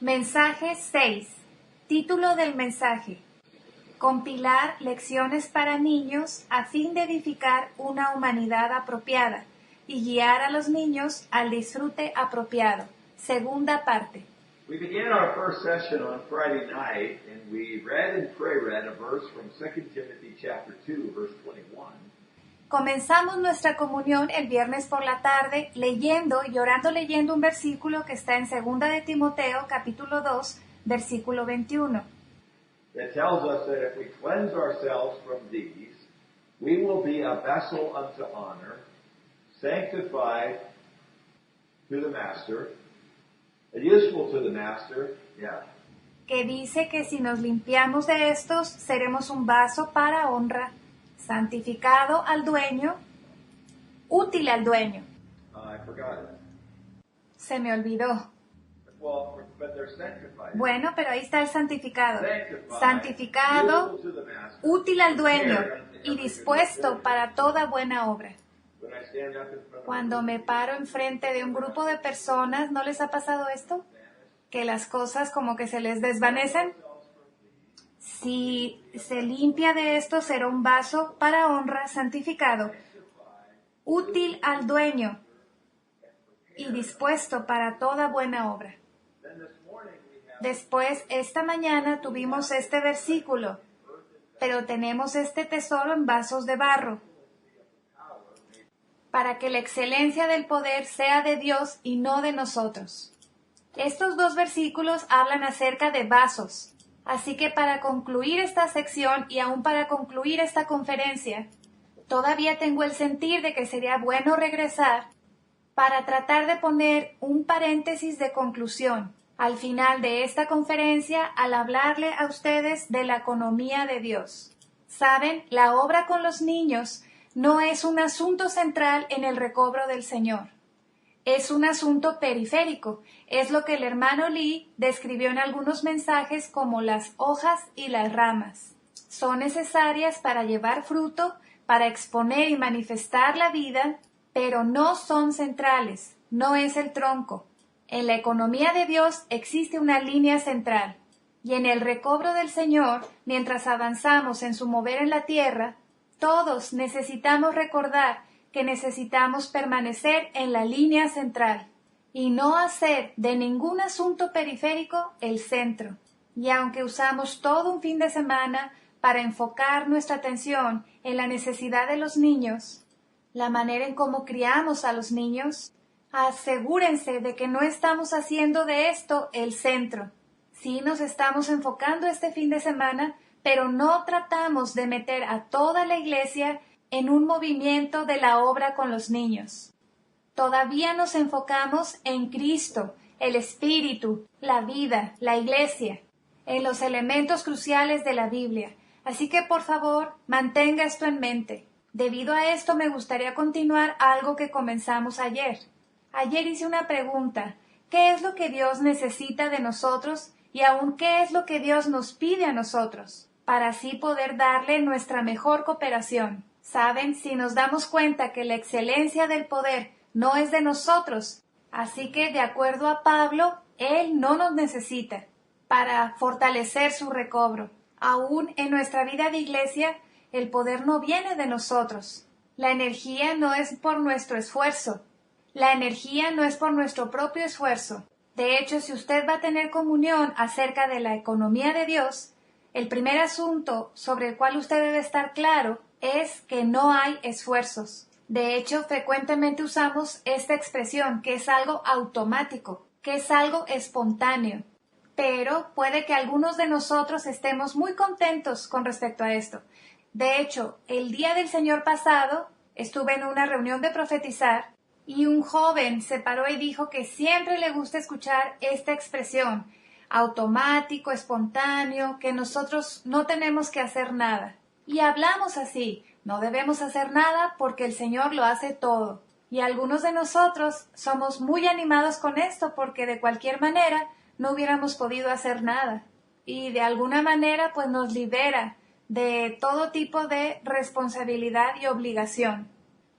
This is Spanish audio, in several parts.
Mensaje 6. Título del mensaje: Compilar lecciones para niños a fin de edificar una humanidad apropiada y guiar a los niños al disfrute apropiado. Segunda parte. We began our first session on Friday night, and we read and pre-read a verse from 2 Timothy chapter 2, verse 21. Comenzamos nuestra comunión el viernes por la tarde leyendo un versículo que está en 2 de Timoteo capítulo 2, versículo 21. That tells us that if we cleanse ourselves from these, we will be a vessel unto honor, sanctified to the master, useful to the master, Que dice que si nos limpiamos de estos, seremos un vaso para honra, santificado al dueño, útil al dueño. I forgot it. Se me olvidó. Well, but they're sanctified. Bueno, pero ahí está el santificado. Sanctified, Santificado, useful to the master, útil al dueño prepared unto y every dispuesto good work. para toda buena obra. When I stand up in front of Cuando me paro enfrente de un grupo de personas, ¿no les ha pasado esto? Que las cosas como que se les desvanecen. Si se limpia de esto, será un vaso para honra, santificado, útil al dueño y dispuesto para toda buena obra. Después, esta mañana tuvimos este versículo, pero tenemos este tesoro en vasos de barro, para que la excelencia del poder sea de Dios y no de nosotros. Estos dos versículos hablan acerca de vasos, así que para concluir esta sección y aún para concluir esta conferencia, todavía tengo el sentir de que sería bueno regresar para tratar de poner un paréntesis de conclusión al final de esta conferencia al hablarle a ustedes de la economía de Dios. Saben, la obra con los niños no es un asunto central en el recobro del Señor. Es un asunto periférico. Es lo que el hermano Lee describió en algunos mensajes como las hojas y las ramas. Son necesarias para llevar fruto, para exponer y manifestar la vida, pero no son centrales, no es el tronco. En la economía de Dios existe una línea central, y en el recobro del Señor, mientras avanzamos en su mover en la tierra, todos necesitamos recordar que necesitamos permanecer en la línea central y no hacer de ningún asunto periférico el centro. Y aunque usamos todo un fin de semana para enfocar nuestra atención en la necesidad de los niños, la manera en cómo criamos a los niños, asegúrense de que no estamos haciendo de esto el centro. Sí nos estamos enfocando este fin de semana, pero no tratamos de meter a toda la iglesia en un movimiento de la obra con los niños. Todavía nos enfocamos en Cristo, el Espíritu, la vida, la iglesia, en los elementos cruciales de la Biblia. Así que, por favor, mantenga esto en mente. Debido a esto, me gustaría continuar algo que comenzamos ayer. Ayer hice una pregunta: ¿qué es lo que Dios necesita de nosotros y aún qué es lo que Dios nos pide a nosotros, para así poder darle nuestra mejor cooperación? Saben, si nos damos cuenta que la excelencia del poder no es de nosotros, así que de acuerdo a Pablo, Él no nos necesita para fortalecer su recobro. Aún en nuestra vida de iglesia, el poder no viene de nosotros. La energía no es por nuestro esfuerzo. La energía no es por nuestro propio esfuerzo. De hecho, si usted va a tener comunión acerca de la economía de Dios, el primer asunto sobre el cual usted debe estar claro es que no hay esfuerzos. De hecho, frecuentemente usamos esta expresión, que es algo automático, que es algo espontáneo. Pero puede que algunos de nosotros estemos muy contentos con respecto a esto. De hecho, el día del Señor pasado, estuve en una reunión de profetizar y un joven se paró y dijo que siempre le gusta escuchar esta expresión, automático, espontáneo, que nosotros no tenemos que hacer nada. Y hablamos así, no debemos hacer nada porque el Señor lo hace todo. Y algunos de nosotros somos muy animados con esto porque de cualquier manera no hubiéramos podido hacer nada. Y de alguna manera pues nos libera de todo tipo de responsabilidad y obligación.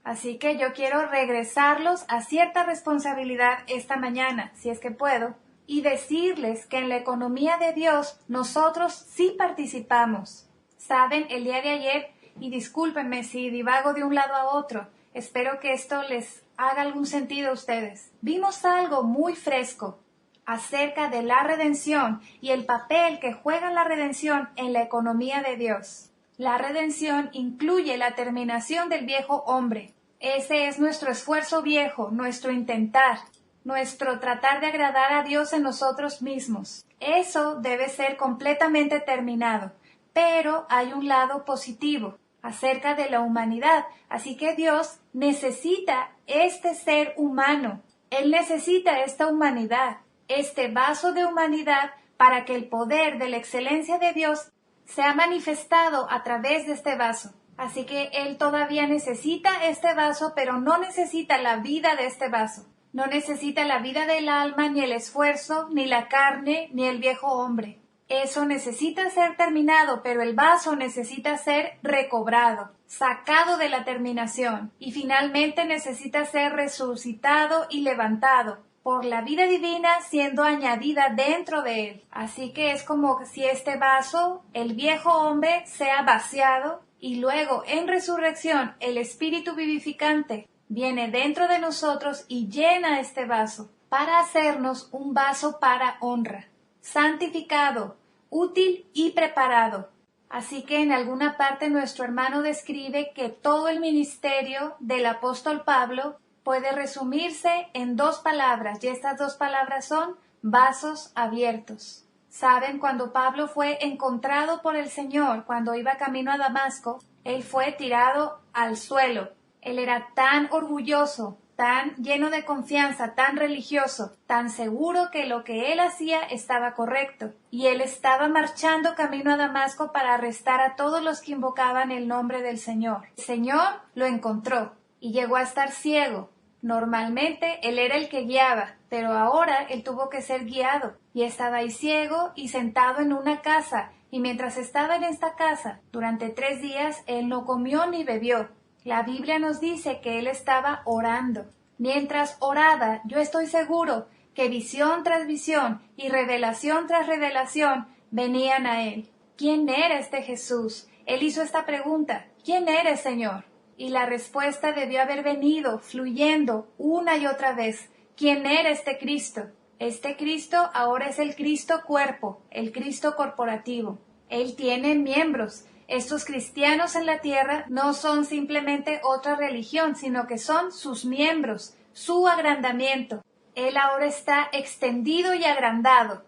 Así que yo quiero regresarlos a cierta responsabilidad esta mañana, si es que puedo, y decirles que en la economía de Dios nosotros sí participamos. Saben, el día de ayer, y discúlpenme si divago de un lado a otro, espero que esto les haga algún sentido a ustedes. Vimos algo muy fresco acerca de la redención y el papel que juega la redención en la economía de Dios. La redención incluye la terminación del viejo hombre. Ese es nuestro esfuerzo viejo, nuestro intentar, nuestro tratar de agradar a Dios en nosotros mismos. Eso debe ser completamente terminado, pero hay un lado positivo acerca de la humanidad, así que Dios necesita este ser humano. Él necesita esta humanidad, este vaso de humanidad, para que el poder de la excelencia de Dios sea manifestado a través de este vaso. Así que Él todavía necesita este vaso, pero no necesita la vida de este vaso. No necesita la vida del alma, ni el esfuerzo, ni la carne, ni el viejo hombre. Eso necesita ser terminado, pero el vaso necesita ser recobrado, sacado de la terminación, y finalmente necesita ser resucitado y levantado por la vida divina siendo añadida dentro de él. Así que es como si este vaso, el viejo hombre, sea vaciado y luego en resurrección el Espíritu vivificante viene dentro de nosotros y llena este vaso para hacernos un vaso para honra, santificado, útil y preparado. Así que en alguna parte nuestro hermano describe que todo el ministerio del apóstol Pablo puede resumirse en 2 palabras, y estas 2 palabras son vasos abiertos. Saben, cuando Pablo fue encontrado por el Señor, cuando iba camino a Damasco, él fue tirado al suelo. Él era tan orgulloso, tan lleno de confianza, tan religioso, tan seguro que lo que él hacía estaba correcto. Y él estaba marchando camino a Damasco para arrestar a todos los que invocaban el nombre del Señor. El Señor lo encontró y llegó a estar ciego. Normalmente él era el que guiaba, pero ahora él tuvo que ser guiado y estaba ahí ciego y sentado en una casa, y mientras estaba en esta casa, durante 3 días, él no comió ni bebió. La Biblia nos dice que él estaba orando. Mientras oraba, yo estoy seguro que visión tras visión y revelación tras revelación venían a él. ¿Quién era este Jesús? Él hizo esta pregunta: ¿quién eres, Señor? Y la respuesta debió haber venido fluyendo una y otra vez. ¿Quién era este Cristo? Este Cristo ahora es el Cristo cuerpo, el Cristo corporativo. Él tiene miembros. Estos cristianos en la tierra no son simplemente otra religión, sino que son sus miembros, su agrandamiento. Él ahora está extendido y agrandado.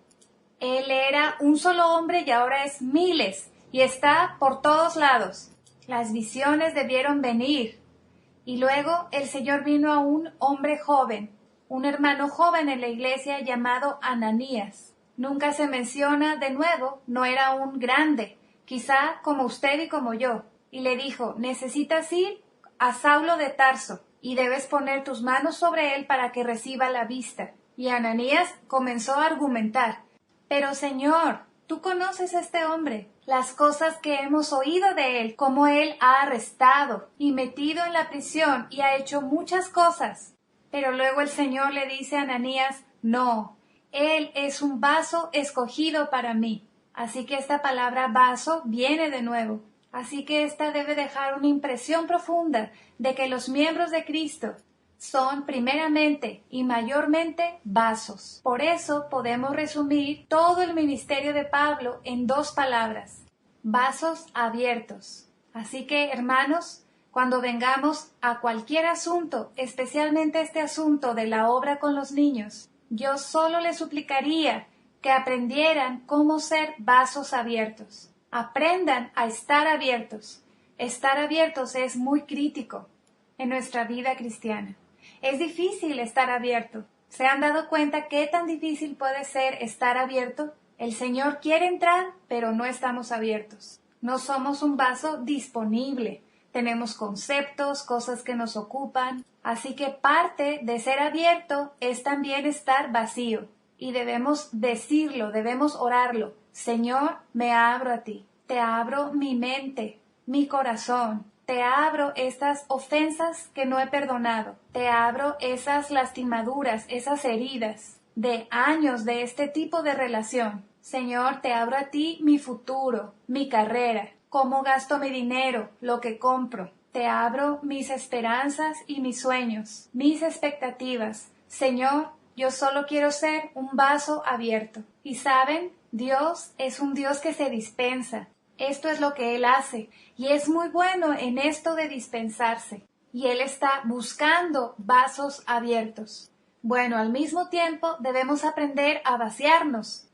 Él era un solo hombre y ahora es miles, y está por todos lados. Las visiones debieron venir. Y luego el Señor vino a un hombre joven, un hermano joven en la iglesia llamado Ananías. Nunca se menciona de nuevo, no era un grande, quizá como usted y como yo. Y le dijo: necesitas ir a Saulo de Tarso y debes poner tus manos sobre él para que reciba la vista. Y Ananías comenzó a argumentar: pero Señor, tú conoces a este hombre, las cosas que hemos oído de él, cómo él ha arrestado y metido en la prisión y ha hecho muchas cosas. Pero luego el Señor le dice a Ananías: no, él es un vaso escogido para mí. Así que esta palabra vaso viene de nuevo. Así que esta debe dejar una impresión profunda de que los miembros de Cristo son primeramente y mayormente vasos. Por eso podemos resumir todo el ministerio de Pablo en 2 palabras: vasos abiertos. Así que, hermanos, cuando vengamos a cualquier asunto, especialmente este asunto de la obra con los niños, yo solo les suplicaría que aprendieran cómo ser vasos abiertos. Aprendan a estar abiertos. Estar abiertos es muy crítico en nuestra vida cristiana. Es difícil estar abierto. ¿Se han dado cuenta qué tan difícil puede ser estar abierto? El Señor quiere entrar, pero no estamos abiertos. No somos un vaso disponible. Tenemos conceptos, cosas que nos ocupan. Así que parte de ser abierto es también estar vacío. Y debemos decirlo, debemos orarlo. Señor, me abro a ti. Te abro mi mente, mi corazón. Te abro estas ofensas que no he perdonado. Te abro esas lastimaduras, esas heridas. de años de este tipo de relación. Señor, te abro a ti mi futuro, mi carrera, cómo gasto mi dinero, lo que compro. Te abro mis esperanzas y mis sueños, mis expectativas. Señor, yo solo quiero ser un vaso abierto. Y saben, Dios es un Dios que se dispensa. Esto es lo que Él hace. Y es muy bueno en esto de dispensarse. Y Él está buscando vasos abiertos. Bueno, al mismo tiempo debemos aprender a vaciarnos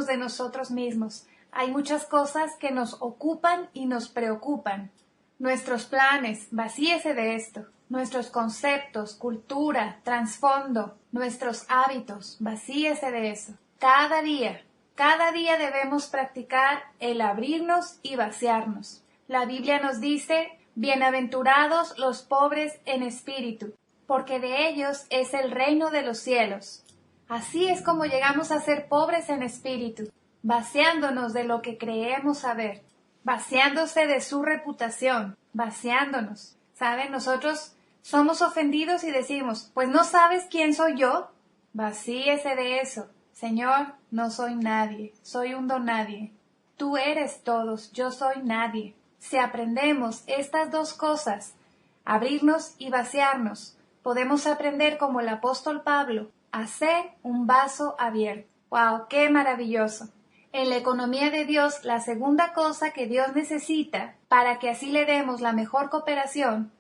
de nosotros mismos. Hay muchas cosas que nos ocupan y nos preocupan. Nuestros planes, vacíese de esto. Nuestros conceptos, cultura, trasfondo, nuestros hábitos, vacíese de eso. Cada día debemos practicar el abrirnos y vaciarnos. La Biblia nos dice, bienaventurados los pobres en espíritu, porque de ellos es el reino de los cielos. Así es como llegamos a ser pobres en espíritu, vaciándonos de lo que creemos saber, vaciándose de su reputación, vaciándonos. ¿Saben? Nosotros somos ofendidos y decimos, pues ¿no sabes quién soy yo? Vacíese de eso. Señor, no soy nadie, soy un don nadie. Tú eres todos, yo soy nadie. Si aprendemos estas dos cosas, abrirnos y vaciarnos, podemos aprender como el apóstol Pablo, a ser un vaso abierto. ¡Wow! ¡Qué maravilloso! En la economía de Dios, la segunda cosa que Dios necesita para que así le demos la mejor cooperación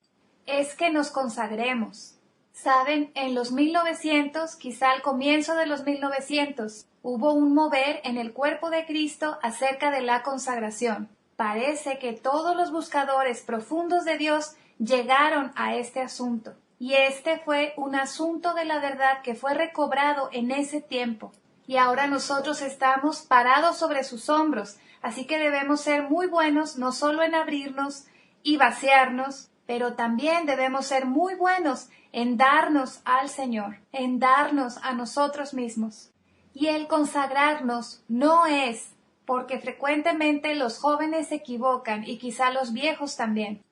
es que nos consagremos. Saben, en los 1900, quizá al comienzo de los 1900, hubo un mover en el cuerpo de Cristo acerca de la consagración. Parece que todos los buscadores profundos de Dios llegaron a este asunto. Y este fue un asunto de la verdad que fue recobrado en ese tiempo. Y ahora nosotros estamos parados sobre sus hombros, así que debemos ser muy buenos no solo en abrirnos y vaciarnos, pero también debemos ser muy buenos en darnos al Señor, en darnos a nosotros mismos. Y el consagrarnos no es, porque frecuentemente los jóvenes se equivocan y quizá los viejos también.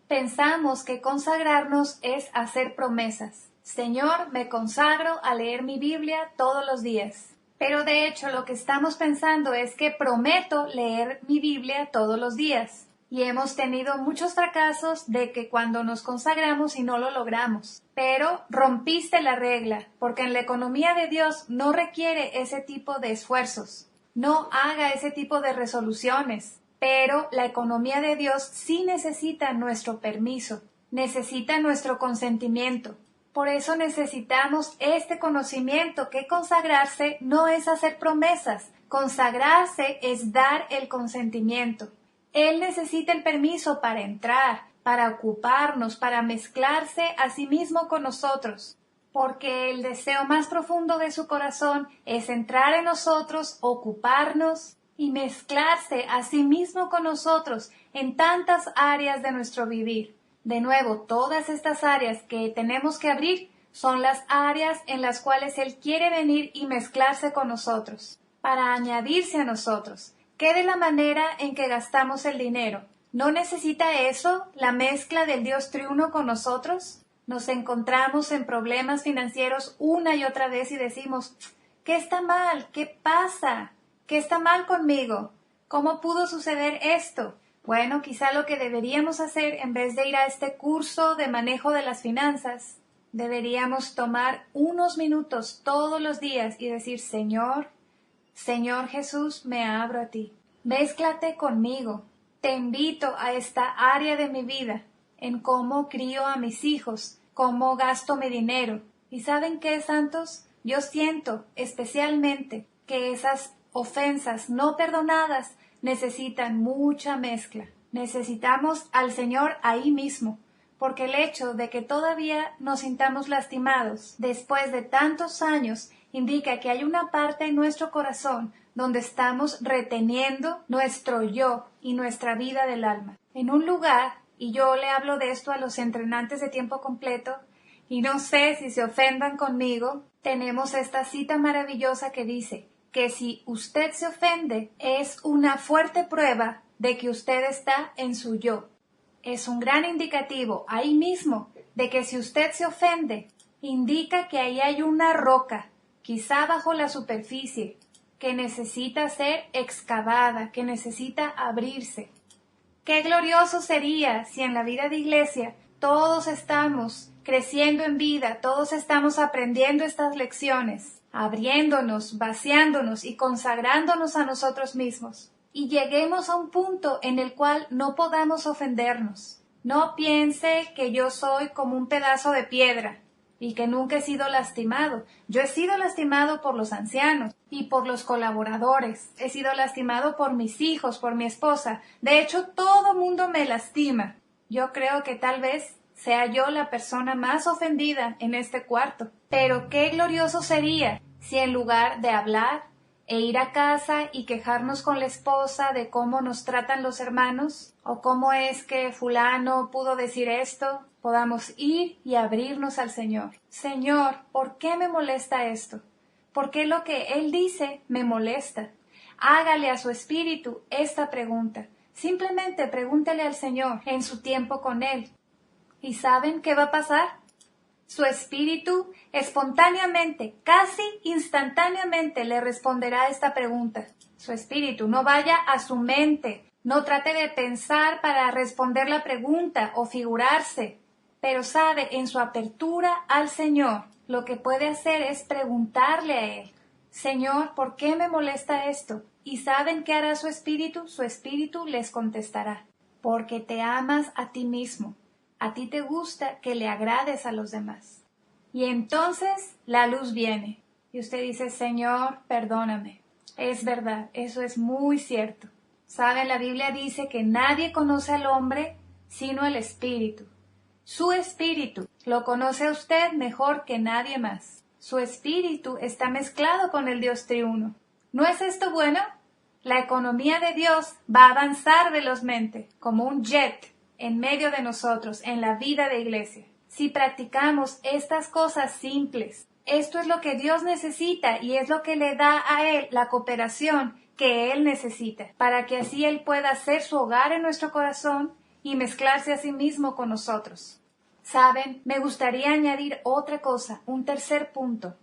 Pensamos que consagrarnos es hacer promesas. Señor, me consagro a leer mi Biblia todos los días. Pero de hecho lo que estamos pensando es que prometo leer mi Biblia todos los días. Y hemos tenido muchos fracasos de que cuando nos consagramos y no lo logramos. Pero rompiste la regla, porque en la economía de Dios no requiere ese tipo de esfuerzos. No haga ese tipo de resoluciones. Pero la economía de Dios sí necesita nuestro permiso, necesita nuestro consentimiento. Por eso necesitamos este conocimiento que consagrarse no es hacer promesas, consagrarse es dar el consentimiento. Él necesita el permiso para entrar, para ocuparnos, para mezclarse a sí mismo con nosotros, porque el deseo más profundo de su corazón es entrar en nosotros, ocuparnos y mezclarse a sí mismo con nosotros en tantas áreas de nuestro vivir. De nuevo, todas estas áreas que tenemos que abrir son las áreas en las cuales Él quiere venir y mezclarse con nosotros, para añadirse a nosotros. ¿Qué de la manera en que gastamos el dinero? ¿No necesita eso la mezcla del Dios triuno con nosotros? Nos encontramos en problemas financieros una y otra vez y decimos, ¿qué está mal? ¿Qué pasa? ¿Qué está mal conmigo? ¿Cómo pudo suceder esto? Bueno, quizá lo que deberíamos hacer, en vez de ir a este curso de manejo de las finanzas, deberíamos tomar unos minutos todos los días y decir, Señor Jesús, me abro a ti. Mézclate conmigo. Te invito a esta área de mi vida, en cómo crío a mis hijos, cómo gasto mi dinero. ¿Y saben qué, santos? Yo siento especialmente que esas ofensas no perdonadas necesitan mucha mezcla. Necesitamos al Señor ahí mismo, porque el hecho de que todavía nos sintamos lastimados después de tantos años indica que hay una parte en nuestro corazón donde estamos reteniendo nuestro yo y nuestra vida del alma. En un lugar, y yo le hablo de esto a los entrenantes de tiempo completo, y no sé si se ofendan conmigo, tenemos esta cita maravillosa que dice que si usted se ofende es una fuerte prueba de que usted está en su yo. Es un gran indicativo ahí mismo de que si usted se ofende, indica que ahí hay una roca quizá bajo la superficie, que necesita ser excavada, que necesita abrirse. Qué glorioso sería si en la vida de iglesia todos estamos creciendo en vida, todos estamos aprendiendo estas lecciones, abriéndonos, vaciándonos y consagrándonos a nosotros mismos. Y lleguemos a un punto en el cual no podamos ofendernos. No piense que yo soy como un pedazo de piedra y que nunca he sido lastimado. Yo he sido lastimado por los ancianos y por los colaboradores. He sido lastimado por mis hijos, por mi esposa. De hecho, todo mundo me lastima. Yo creo que tal vez sea yo la persona más ofendida en este cuarto. Pero qué glorioso sería si en lugar de hablar e ir a casa y quejarnos con la esposa de cómo nos tratan los hermanos, o cómo es que fulano pudo decir esto, podamos ir y abrirnos al Señor. Señor, ¿por qué me molesta esto? ¿Por qué lo que Él dice me molesta? Hágale a su espíritu esta pregunta. Simplemente pregúntele al Señor en su tiempo con Él. ¿Y saben qué va a pasar? Su espíritu espontáneamente, casi instantáneamente le responderá a esta pregunta. Su espíritu, no vaya a su mente, no trate de pensar para responder la pregunta o figurarse, pero sabe, en su apertura al Señor, lo que puede hacer es preguntarle a Él, Señor, ¿por qué me molesta esto? ¿Y saben qué hará su espíritu? Su espíritu les contestará, porque te amas a ti mismo. A ti te gusta que le agrades a los demás. Y entonces la luz viene. Y usted dice, Señor, perdóname. Es verdad, eso es muy cierto. ¿Saben? La Biblia dice que nadie conoce al hombre sino el Espíritu. Su Espíritu lo conoce a usted mejor que nadie más. Su Espíritu está mezclado con el Dios triuno. ¿No es esto bueno? La economía de Dios va a avanzar velozmente, como un jet, en medio de nosotros, en la vida de iglesia. Si practicamos estas cosas simples, esto es lo que Dios necesita y es lo que le da a Él la cooperación que Él necesita, para que así Él pueda hacer su hogar en nuestro corazón y mezclarse a sí mismo con nosotros. Saben, me gustaría añadir otra cosa, un tercer punto.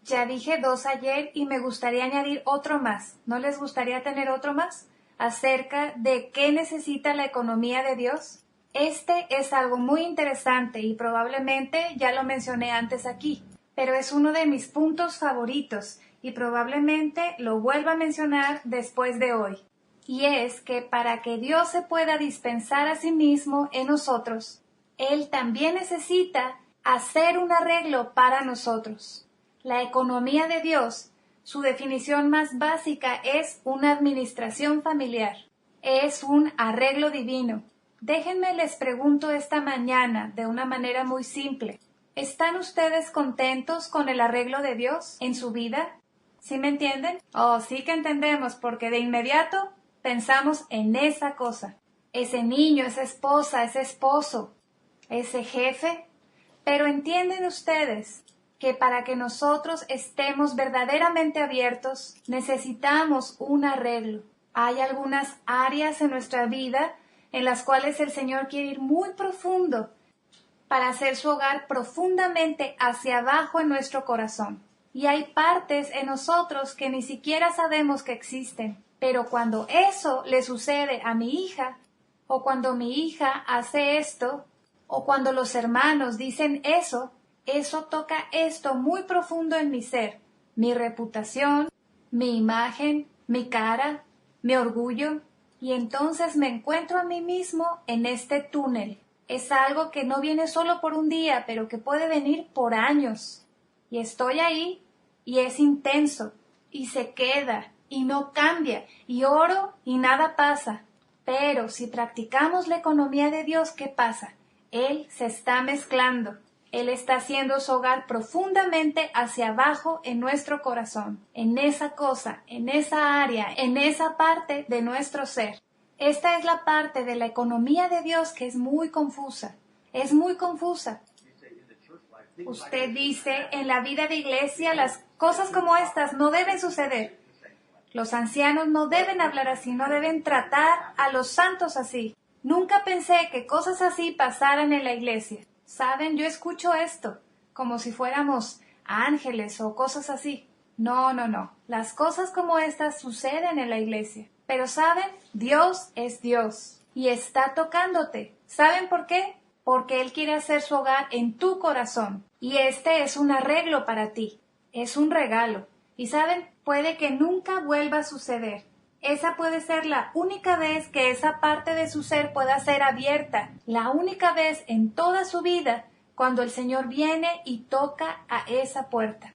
Ya dije 2 ayer y me gustaría añadir otro más. ¿No les gustaría tener otro más? Acerca de qué necesita la economía de Dios. Este es algo muy interesante y probablemente ya lo mencioné antes aquí, pero es uno de mis puntos favoritos y probablemente lo vuelva a mencionar después de hoy. Y es que para que Dios se pueda dispensar a sí mismo en nosotros, Él también necesita hacer un arreglo para nosotros. La economía de Dios, su definición más básica es una administración familiar, es un arreglo divino. Déjenme les pregunto esta mañana de una manera muy simple. ¿Están ustedes contentos con el arreglo de Dios en su vida? ¿Sí me entienden? Oh, sí que entendemos, porque de inmediato pensamos en esa cosa. Ese niño, esa esposa, ese esposo, ese jefe. Pero entienden ustedes que para que nosotros estemos verdaderamente abiertos, necesitamos un arreglo. Hay algunas áreas en nuestra vida en las cuales el Señor quiere ir muy profundo para hacer su hogar profundamente hacia abajo en nuestro corazón. Y hay partes en nosotros que ni siquiera sabemos que existen. Pero cuando eso le sucede a mi hija, o cuando mi hija hace esto, o cuando los hermanos dicen eso toca esto muy profundo en mi ser, mi reputación, mi imagen, mi cara, mi orgullo, y entonces me encuentro a mí mismo en este túnel. Es algo que no viene solo por un día, pero que puede venir por años. Y estoy ahí, y es intenso, y se queda, y no cambia, y oro, y nada pasa. Pero si practicamos la economía de Dios, ¿qué pasa? Él se está mezclando. Él está haciendo su hogar profundamente hacia abajo en nuestro corazón, en esa cosa, en esa área, en esa parte de nuestro ser. Esta es la parte de la economía de Dios que es muy confusa. Es muy confusa. Usted dice, en la vida de iglesia las cosas como estas no deben suceder. Los ancianos no deben hablar así, no deben tratar a los santos así. Nunca pensé que cosas así pasaran en la iglesia. Saben, yo escucho esto como si fuéramos ángeles o cosas así. No, no, no. Las cosas como estas suceden en la iglesia. Pero ¿saben? Dios es Dios y está tocándote. ¿Saben por qué? Porque Él quiere hacer su hogar en tu corazón. Y este es un arreglo para ti. Es un regalo. Y ¿saben? Puede que nunca vuelva a suceder. Esa puede ser la única vez que esa parte de su ser pueda ser abierta. La única vez en toda su vida cuando el Señor viene y toca a esa puerta.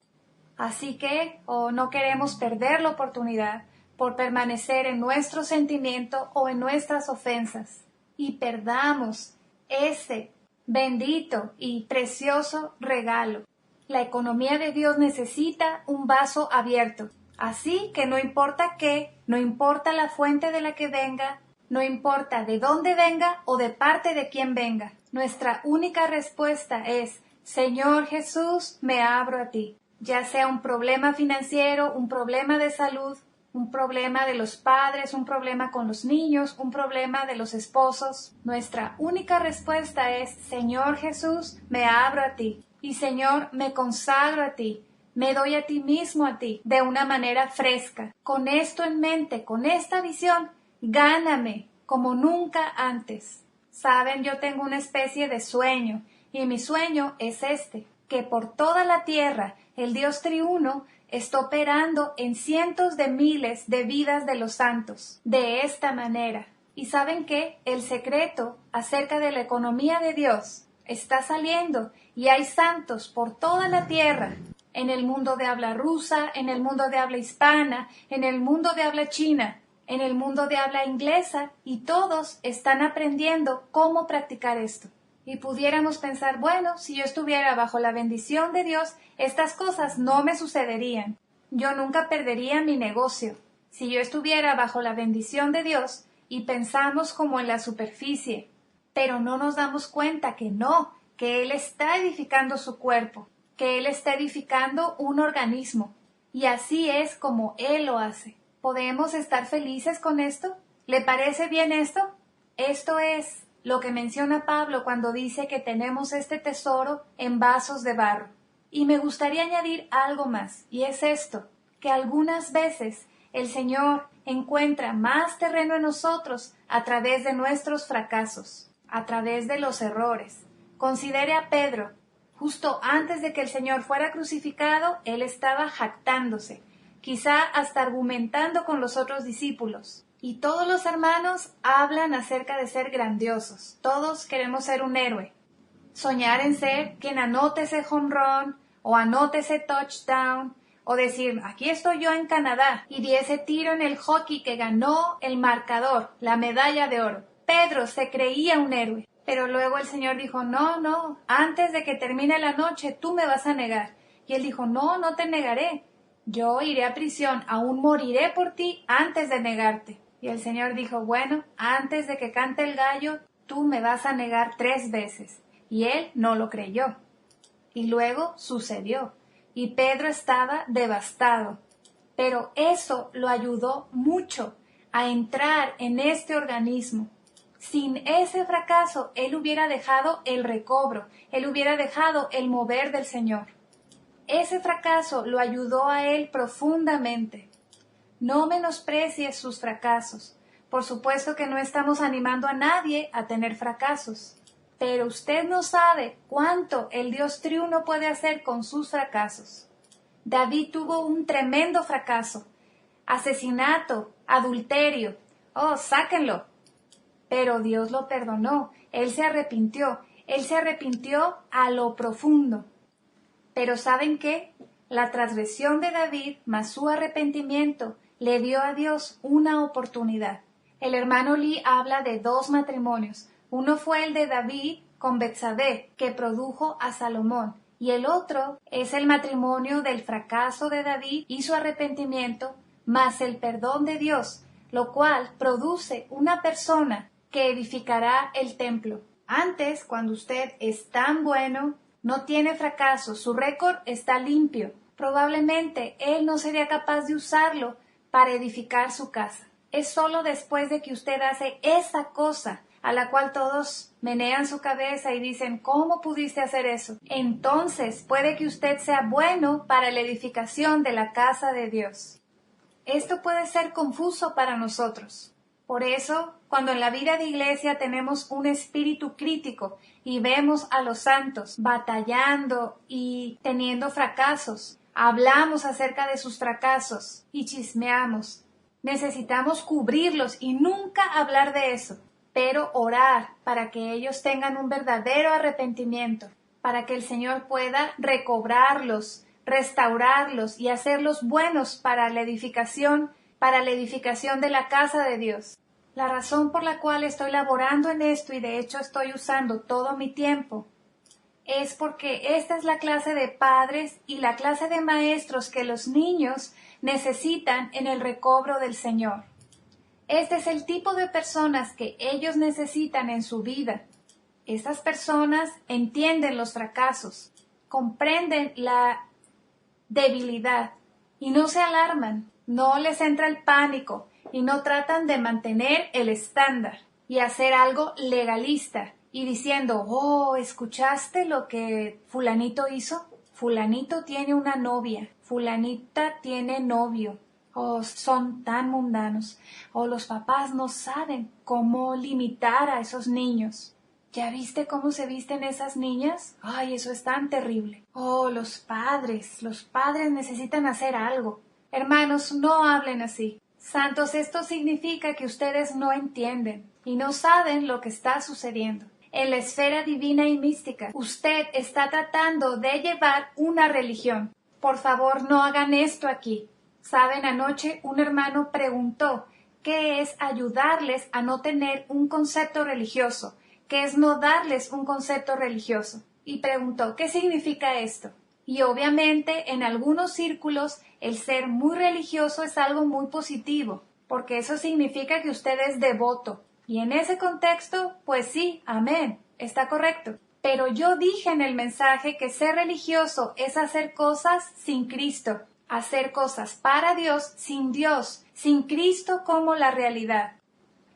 Así que no queremos perder la oportunidad por permanecer en nuestro sentimiento o en nuestras ofensas. Y perdamos ese bendito y precioso regalo. La economía de Dios necesita un vaso abierto. Así que no importa qué, no importa la fuente de la que venga, no importa de dónde venga o de parte de quién venga. Nuestra única respuesta es: Señor Jesús, me abro a ti. Ya sea un problema financiero, un problema de salud, un problema de los padres, un problema con los niños, un problema de los esposos. Nuestra única respuesta es: Señor Jesús, me abro a ti. Y Señor, me consagro a ti. Me doy a ti mismo a ti, de una manera fresca. Con esto en mente, con esta visión, gáname como nunca antes. Saben, yo tengo una especie de sueño, y mi sueño es este: que por toda la tierra el Dios triuno está operando en cientos de miles de vidas de los santos, de esta manera. ¿Y saben qué? El secreto acerca de la economía de Dios está saliendo, y hay santos por toda la tierra, en el mundo de habla rusa, en el mundo de habla hispana, en el mundo de habla china, en el mundo de habla inglesa, y todos están aprendiendo cómo practicar esto. Y pudiéramos pensar, bueno, si yo estuviera bajo la bendición de Dios, estas cosas no me sucederían. Yo nunca perdería mi negocio. Si yo estuviera bajo la bendición de Dios, y pensamos como en la superficie, pero no nos damos cuenta que no, que Él está edificando su cuerpo, que Él está edificando un organismo, y así es como Él lo hace. ¿Podemos estar felices con esto? ¿Le parece bien esto? Esto es lo que menciona Pablo cuando dice que tenemos este tesoro en vasos de barro. Y me gustaría añadir algo más, y es esto, que algunas veces el Señor encuentra más terreno en nosotros a través de nuestros fracasos, a través de los errores. Considere a Pedro. Justo antes de que el Señor fuera crucificado, él estaba jactándose, quizá hasta argumentando con los otros discípulos. Y todos los hermanos hablan acerca de ser grandiosos. Todos queremos ser un héroe. Soñar en ser quien anote ese home run, o anote ese touchdown, o decir, aquí estoy yo en Canadá, y di ese tiro en el hockey que ganó el marcador, la medalla de oro. Pedro se creía un héroe. Pero luego el Señor dijo, no, antes de que termine la noche tú me vas a negar. Y él dijo, no te negaré. Yo iré a prisión, aún moriré por ti antes de negarte. Y el Señor dijo, bueno, antes de que cante el gallo, tú me vas a negar 3 veces. Y él no lo creyó. Y luego sucedió. Y Pedro estaba devastado. Pero eso lo ayudó mucho a entrar en este organismo. Sin ese fracaso, él hubiera dejado el recobro, él hubiera dejado el mover del Señor. Ese fracaso lo ayudó a él profundamente. No menosprecies sus fracasos. Por supuesto que no estamos animando a nadie a tener fracasos, pero usted no sabe cuánto el Dios triuno puede hacer con sus fracasos. David tuvo un tremendo fracaso. Asesinato, adulterio. Oh, sáquenlo. Pero Dios lo perdonó, él se arrepintió a lo profundo. Pero ¿saben qué? La transgresión de David más su arrepentimiento le dio a Dios una oportunidad. El hermano Lee habla de 2 matrimonios. Uno fue el de David con Betsabé, que produjo a Salomón, y el otro es el matrimonio del fracaso de David y su arrepentimiento, más el perdón de Dios, lo cual produce una persona que edificará el templo. Antes, cuando usted es tan bueno, no tiene fracaso, su récord está limpio, probablemente él no sería capaz de usarlo para edificar su casa. Es solo después de que usted hace esa cosa, a la cual todos menean su cabeza y dicen, ¿cómo pudiste hacer eso? Entonces puede que usted sea bueno para la edificación de la casa de Dios. Esto puede ser confuso para nosotros. Por eso, cuando en la vida de iglesia tenemos un espíritu crítico y vemos a los santos batallando y teniendo fracasos, hablamos acerca de sus fracasos y chismeamos. Necesitamos cubrirlos y nunca hablar de eso, pero orar para que ellos tengan un verdadero arrepentimiento, para que el Señor pueda recobrarlos, restaurarlos y hacerlos buenos para la edificación de la casa de Dios. La razón por la cual estoy laborando en esto y de hecho estoy usando todo mi tiempo es porque esta es la clase de padres y la clase de maestros que los niños necesitan en el recobro del Señor. Este es el tipo de personas que ellos necesitan en su vida. Estas personas entienden los fracasos, comprenden la debilidad y no se alarman, no les entra el pánico y no tratan de mantener el estándar y hacer algo legalista y diciendo, oh, ¿escuchaste lo que fulanito hizo? Fulanito tiene una novia, fulanita tiene novio. Oh, son tan mundanos. Oh, los papás no saben cómo limitar a esos niños. ¿Ya viste cómo se visten esas niñas? Ay, eso es tan terrible. Oh, los padres necesitan hacer algo. Hermanos, no hablen así. Santos, esto significa que ustedes no entienden y no saben lo que está sucediendo. En la esfera divina y mística, usted está tratando de llevar una religión. Por favor, no hagan esto aquí. Saben, anoche un hermano preguntó qué es ayudarles a no tener un concepto religioso, qué es no darles un concepto religioso. Y preguntó, ¿qué significa esto? Y obviamente en algunos círculos el ser muy religioso es algo muy positivo, porque eso significa que usted es devoto. Y en ese contexto, pues sí, amén, está correcto. Pero yo dije en el mensaje que ser religioso es hacer cosas sin Cristo, hacer cosas para Dios, sin Cristo como la realidad.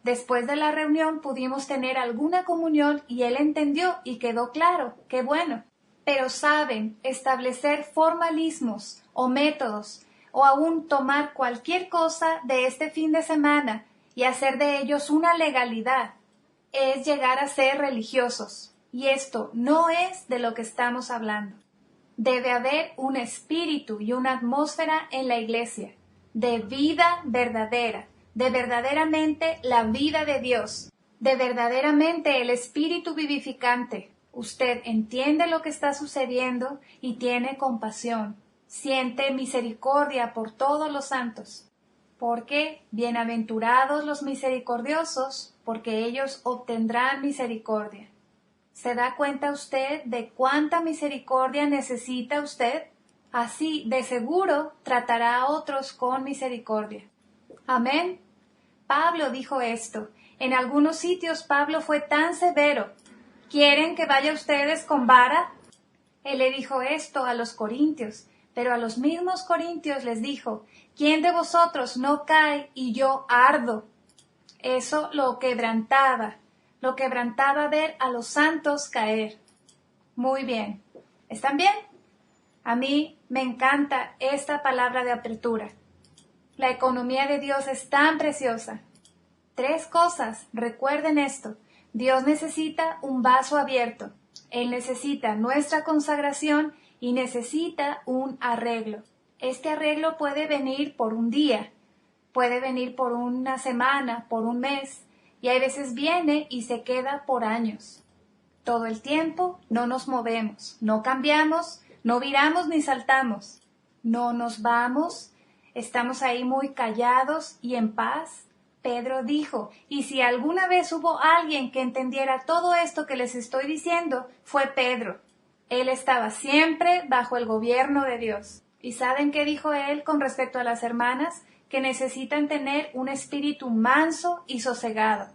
Después de la reunión pudimos tener alguna comunión y él entendió y quedó claro, qué bueno. Pero saben, establecer formalismos o métodos o aún tomar cualquier cosa de este fin de semana y hacer de ellos una legalidad es llegar a ser religiosos. Y esto no es de lo que estamos hablando. Debe haber un espíritu y una atmósfera en la iglesia de vida verdadera, de verdaderamente la vida de Dios, de verdaderamente el espíritu vivificante. Usted entiende lo que está sucediendo y tiene compasión, siente misericordia por todos los santos. Porque bienaventurados los misericordiosos, porque ellos obtendrán misericordia. ¿Se da cuenta usted de cuánta misericordia necesita usted? Así, de seguro, tratará a otros con misericordia. Amén. Pablo dijo esto. En algunos sitios Pablo fue tan severo. ¿Quieren que vaya ustedes con vara? Él le dijo esto a los corintios, pero a los mismos corintios les dijo, ¿quién de vosotros no cae y yo ardo? Eso lo quebrantaba ver a los santos caer. Muy bien. ¿Están bien? A mí me encanta esta palabra de apertura. La economía de Dios es tan preciosa. 3 cosas, recuerden esto. Dios necesita un vaso abierto. Él necesita nuestra consagración y necesita un arreglo. Este arreglo puede venir por un día, puede venir por una semana, por un mes, y hay veces viene y se queda por años. Todo el tiempo no nos movemos, no cambiamos, no viramos ni saltamos. No nos vamos, estamos ahí muy callados y en paz. Pedro dijo, y si alguna vez hubo alguien que entendiera todo esto que les estoy diciendo, fue Pedro. Él estaba siempre bajo el gobierno de Dios. ¿Y saben qué dijo él con respecto a las hermanas? Que necesitan tener un espíritu manso y sosegado.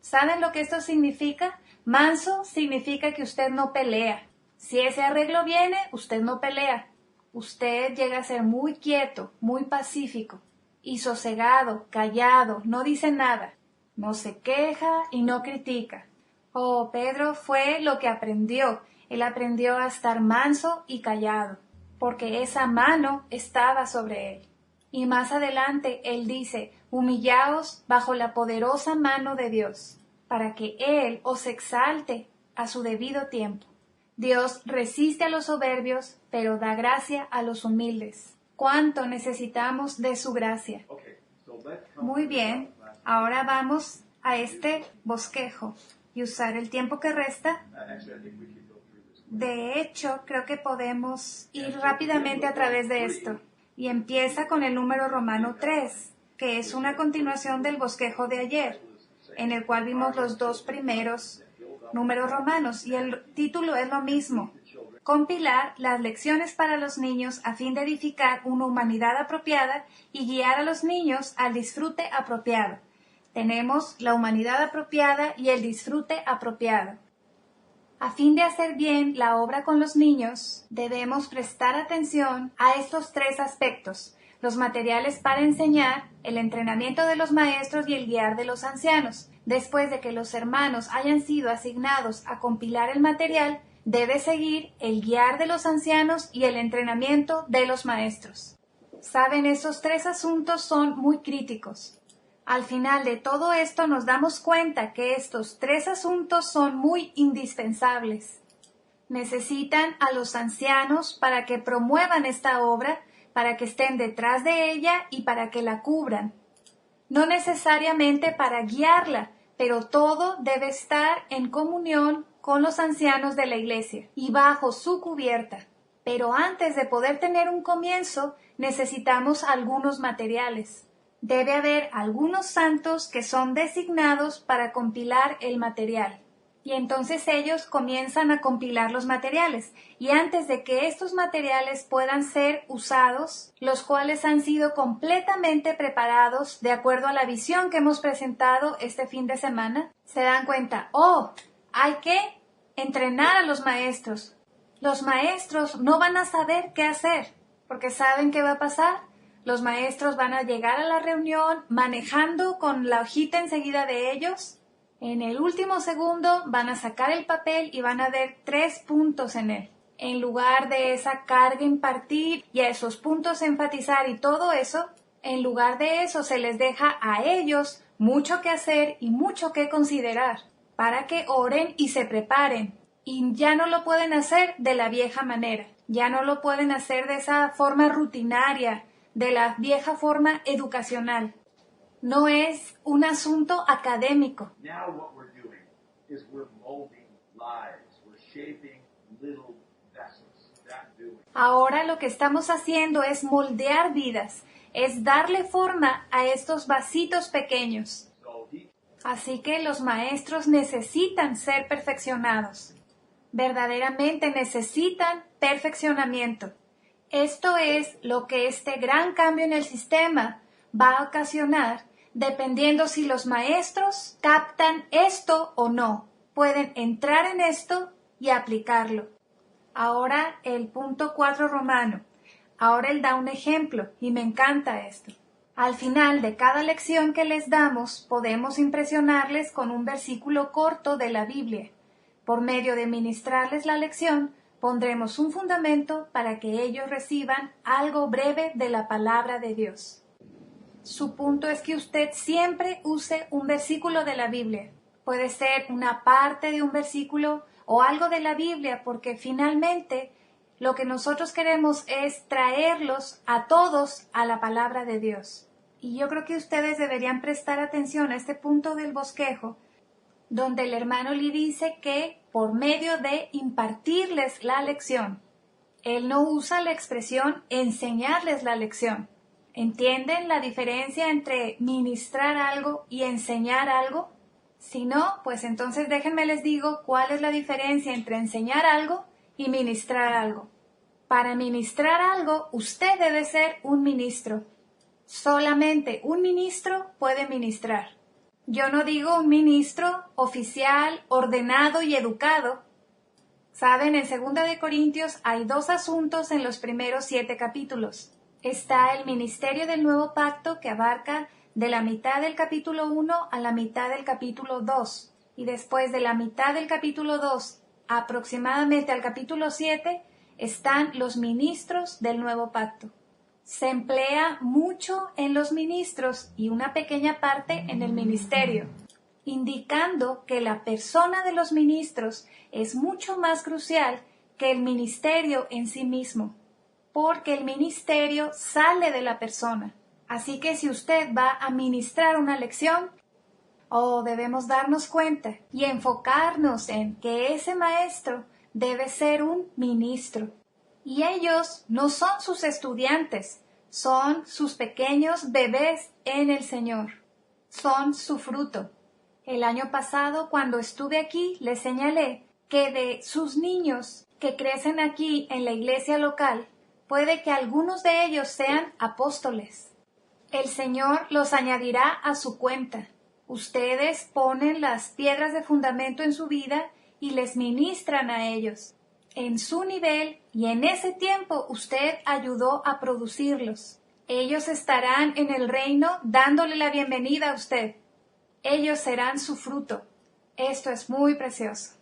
¿Saben lo que esto significa? Manso significa que usted no pelea. Si ese arreglo viene, usted no pelea. Usted llega a ser muy quieto, muy pacífico y sosegado, callado, no dice nada. no se queja y no critica. Oh, Pedro fue lo que aprendió. Él aprendió a estar manso y callado, porque esa mano estaba sobre él. Y más adelante él dice, humillaos bajo la poderosa mano de Dios, para que Él os exalte a su debido tiempo. Dios resiste a los soberbios, pero da gracia a los humildes. ¿Cuánto necesitamos de su gracia? Muy bien, ahora vamos a este bosquejo y usar el tiempo que resta. De hecho, creo que podemos ir rápidamente a través de esto. Y empieza con el número romano 3, que es una continuación del bosquejo de ayer, en el cual vimos los dos primeros números romanos, y el título es lo mismo: compilar las lecciones para los niños a fin de edificar una humanidad apropiada y guiar a los niños al disfrute apropiado. Tenemos la humanidad apropiada y el disfrute apropiado. A fin de hacer bien la obra con los niños, debemos prestar atención a estos tres aspectos: los materiales para enseñar, el entrenamiento de los maestros y el guiar de los ancianos. Después de que los hermanos hayan sido asignados a compilar el material, debe seguir el guiar de los ancianos y el entrenamiento de los maestros. Saben, esos tres asuntos son muy críticos. Al final de todo esto nos damos cuenta que estos tres asuntos son muy indispensables. Necesitan a los ancianos para que promuevan esta obra, para que estén detrás de ella y para que la cubran. No necesariamente para guiarla, pero todo debe estar en comunión con los ancianos de la iglesia y bajo su cubierta. Pero antes de poder tener un comienzo, necesitamos algunos materiales. Debe haber algunos santos que son designados para compilar el material. Y entonces ellos comienzan a compilar los materiales. Y antes de que estos materiales puedan ser usados, los cuales han sido completamente preparados de acuerdo a la visión que hemos presentado este fin de semana, se dan cuenta, hay que entrenar a los maestros. Los maestros no van a saber qué hacer, porque ¿saben qué va a pasar? Los maestros van a llegar a la reunión manejando con la hojita enseguida de ellos. En el último segundo van a sacar el papel y van a ver 3 puntos en él. En lugar de esa carga impartir y a esos puntos enfatizar y todo eso, en lugar de eso se les deja a ellos mucho que hacer y mucho que considerar para que oren y se preparen. Y ya no lo pueden hacer de la vieja manera, ya no lo pueden hacer de esa forma rutinaria, de la vieja forma educacional. No es un asunto académico. Now what we're doing is we're molding lives. We're shaping little vessels. Ahora lo que estamos haciendo es moldear vidas, es darle forma a estos vasitos pequeños. Así que los maestros necesitan ser perfeccionados. Verdaderamente necesitan perfeccionamiento. Esto es lo que este gran cambio en el sistema va a ocasionar, dependiendo si los maestros captan esto o no. Pueden entrar en esto y aplicarlo. Ahora el punto 4 romano. Ahora él da un ejemplo y me encanta esto. Al final de cada lección que les damos, podemos impresionarles con un versículo corto de la Biblia. Por medio de ministrarles la lección, pondremos un fundamento para que ellos reciban algo breve de la palabra de Dios. Su punto es que usted siempre use un versículo de la Biblia. Puede ser una parte de un versículo o algo de la Biblia, porque finalmente lo que nosotros queremos es traerlos a todos a la palabra de Dios. Y yo creo que ustedes deberían prestar atención a este punto del bosquejo, donde el hermano le dice que por medio de impartirles la lección. Él no usa la expresión enseñarles la lección. ¿Entienden la diferencia entre ministrar algo y enseñar algo? Si no, pues entonces déjenme les digo cuál es la diferencia entre enseñar algo y ministrar algo. Para ministrar algo, usted debe ser un ministro. Solamente un ministro puede ministrar. Yo no digo un ministro oficial, ordenado y educado. Saben, en 2 de Corintios hay 2 asuntos en los primeros 7 capítulos. Está el ministerio del nuevo pacto que abarca de la mitad del capítulo 1 a la mitad del capítulo 2, y después de la mitad del capítulo 2 aproximadamente al capítulo 7 están los ministros del nuevo pacto. Se emplea mucho en los ministros y una pequeña parte en el ministerio, indicando que la persona de los ministros es mucho más crucial que el ministerio en sí mismo, porque el ministerio sale de la persona. Así que si usted va a ministrar una lección, debemos darnos cuenta y enfocarnos en que ese maestro debe ser un ministro. Y ellos no son sus estudiantes, son sus pequeños bebés en el Señor. Son su fruto. El año pasado, cuando estuve aquí, les señalé que de sus niños que crecen aquí en la iglesia local, puede que algunos de ellos sean apóstoles. El Señor los añadirá a su cuenta. Ustedes ponen las piedras de fundamento en su vida y les ministran a ellos en su nivel, y en ese tiempo usted ayudó a producirlos. Ellos estarán en el reino dándole la bienvenida a usted. Ellos serán su fruto. Esto es muy precioso.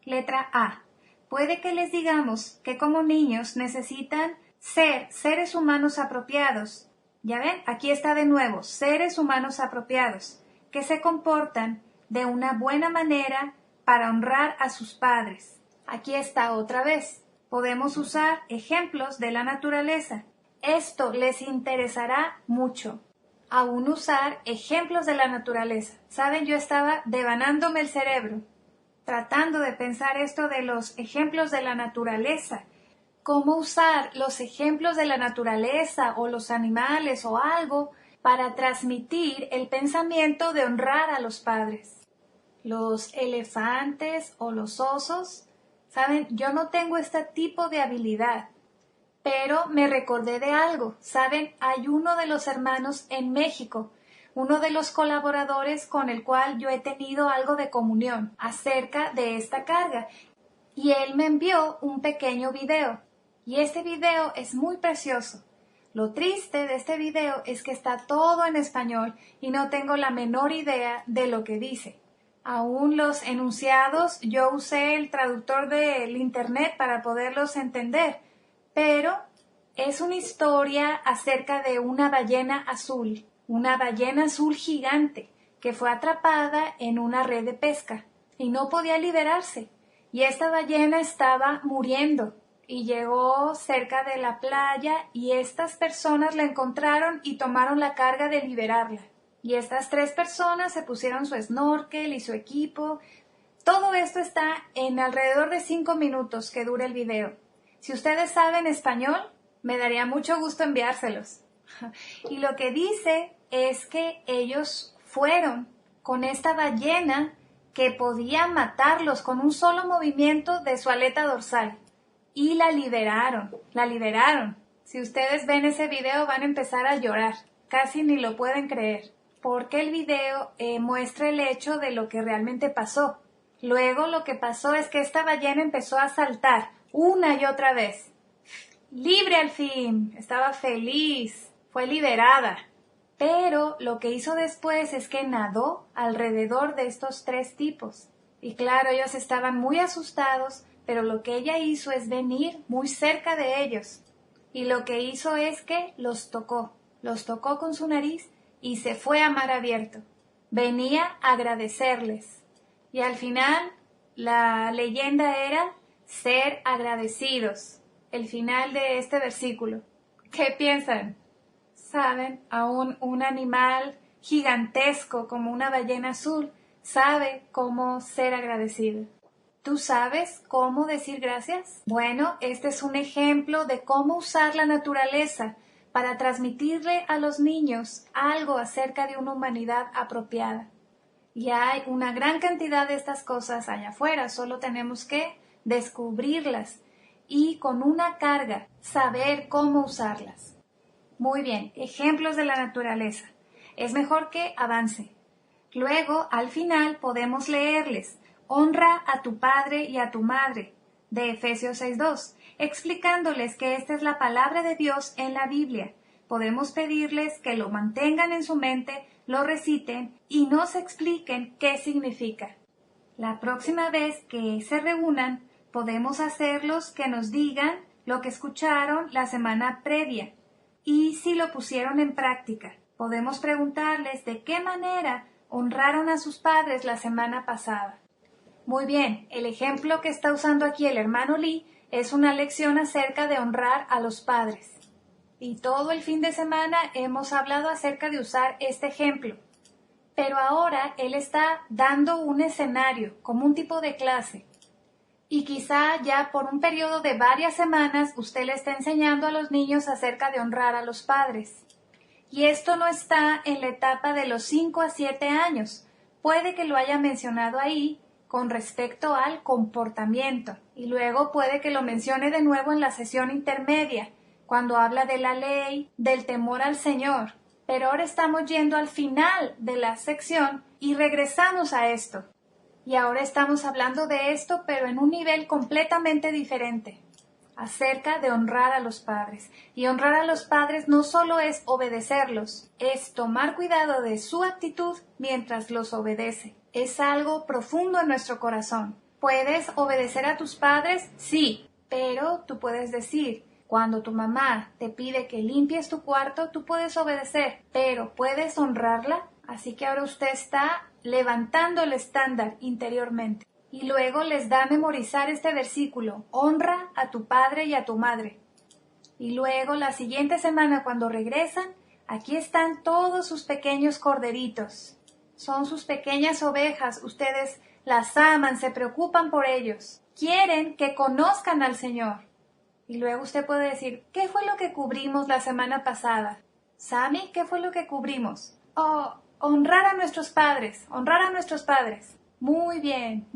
Letra A. Puede que les digamos que como niños necesitan ser seres humanos apropiados. Ya ven, aquí está de nuevo, seres humanos apropiados, que se comportan de una buena manera para honrar a sus padres. Aquí está otra vez. Podemos usar ejemplos de la naturaleza. Esto les interesará mucho. Aún usar ejemplos de la naturaleza. Saben, yo estaba devanándome el cerebro, tratando de pensar esto de los ejemplos de la naturaleza. Cómo usar los ejemplos de la naturaleza o los animales o algo para transmitir el pensamiento de honrar a los padres. Los elefantes o los osos. Saben, yo no tengo este tipo de habilidad, pero me recordé de algo. Saben, hay uno de los hermanos en México, uno de los colaboradores con el cual yo he tenido algo de comunión acerca de esta carga, y él me envió un pequeño video, y este video es muy precioso. Lo triste de este video es que está todo en español y no tengo la menor idea de lo que dice. Aún los enunciados, yo usé el traductor del internet para poderlos entender, pero es una historia acerca de una ballena azul gigante que fue atrapada en una red de pesca y no podía liberarse, y esta ballena estaba muriendo y llegó cerca de la playa y estas personas la encontraron y tomaron la carga de liberarla. Y estas 3 personas se pusieron su snorkel y su equipo. Todo esto está en alrededor de 5 minutos que dura el video. Si ustedes saben español, me daría mucho gusto enviárselos. Y lo que dice es que ellos fueron con esta ballena que podía matarlos con un solo movimiento de su aleta dorsal. Y la liberaron. Si ustedes ven ese video van a empezar a llorar. Casi ni lo pueden creer, porque el video muestra el hecho de lo que realmente pasó. Luego lo que pasó es que esta ballena empezó a saltar una y otra vez. Libre al fin, estaba feliz, fue liberada. Pero lo que hizo después es que nadó alrededor de estos 3 tipos. Y claro, ellos estaban muy asustados, pero lo que ella hizo es venir muy cerca de ellos. Y lo que hizo es que los tocó con su nariz y se fue a mar abierto. Venía a agradecerles. Y al final, la leyenda era ser agradecidos. El final de este versículo. ¿Qué piensan? ¿Saben? Aún un animal gigantesco como una ballena azul sabe cómo ser agradecido. ¿Tú sabes cómo decir gracias? Bueno, este es un ejemplo de cómo usar la naturaleza para transmitirle a los niños algo acerca de una humanidad apropiada. Y hay una gran cantidad de estas cosas allá afuera, solo tenemos que descubrirlas y con una carga saber cómo usarlas. Muy bien, ejemplos de la naturaleza. Es mejor que avance. Luego, al final, podemos leerles: honra a tu padre y a tu madre, de Efesios 6:2, explicándoles que esta es la palabra de Dios en la Biblia. Podemos pedirles que lo mantengan en su mente, lo reciten y nos expliquen qué significa. La próxima vez que se reúnan, podemos hacerlos que nos digan lo que escucharon la semana previa y si lo pusieron en práctica. Podemos preguntarles de qué manera honraron a sus padres la semana pasada. Muy bien, el ejemplo que está usando aquí el hermano Lee es una lección acerca de honrar a los padres. Y todo el fin de semana hemos hablado acerca de usar este ejemplo. Pero ahora él está dando un escenario, como un tipo de clase. Y quizá ya por un periodo de varias semanas usted le está enseñando a los niños acerca de honrar a los padres. Y esto no está en la etapa de los 5 a 7 años. Puede que lo haya mencionado ahí con respecto al comportamiento. Y luego puede que lo mencione de nuevo en la sesión intermedia, cuando habla de la ley, del temor al Señor. Pero ahora estamos yendo al final de la sección y regresamos a esto. Y ahora estamos hablando de esto, pero en un nivel completamente diferente, acerca de honrar a los padres. Y honrar a los padres no solo es obedecerlos, es tomar cuidado de su actitud mientras los obedece. Es algo profundo en nuestro corazón. ¿Puedes obedecer a tus padres? Sí, pero tú puedes decir, cuando tu mamá te pide que limpies tu cuarto, tú puedes obedecer, pero ¿puedes honrarla? Así que ahora usted está levantando el estándar interiormente. Y luego les da a memorizar este versículo, honra a tu padre y a tu madre. Y luego la siguiente semana cuando regresan, aquí están todos sus pequeños corderitos. Son sus pequeñas ovejas, ustedes las aman, se preocupan por ellos. Quieren que conozcan al Señor. Y luego usted puede decir, ¿qué fue lo que cubrimos la semana pasada? Sammy, ¿qué fue lo que cubrimos? Oh, honrar a nuestros padres, honrar a nuestros padres. Muy bien,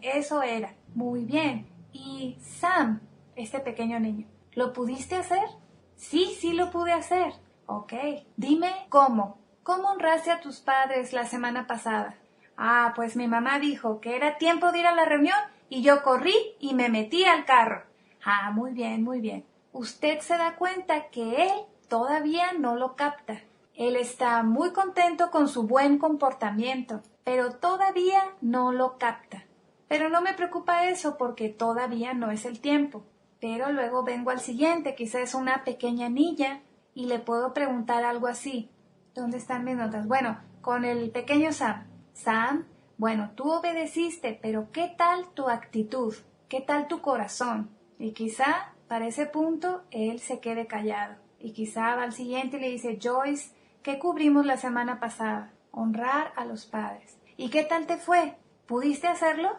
eso era, muy bien. Y Sam, este pequeño niño, ¿lo pudiste hacer? Sí lo pude hacer. Ok, dime cómo. ¿Cómo honraste a tus padres la semana pasada? Ah, pues mi mamá dijo que era tiempo de ir a la reunión y yo corrí y me metí al carro. Ah, muy bien. Usted se da cuenta que él todavía no lo capta. Él está muy contento con su buen comportamiento, pero todavía no lo capta. Pero no me preocupa eso porque todavía no es el tiempo. Pero luego vengo al siguiente, quizás es una pequeña niña, y le puedo preguntar algo así. ¿Dónde están mis notas? Bueno, con el pequeño Sam. Sam, bueno, tú obedeciste, pero ¿qué tal tu actitud? ¿Qué tal tu corazón? Y quizá para ese punto él se quede callado. Y quizá va al siguiente y le dice, Joyce, ¿qué cubrimos la semana pasada? Honrar a los padres. ¿Y qué tal te fue? ¿Pudiste hacerlo?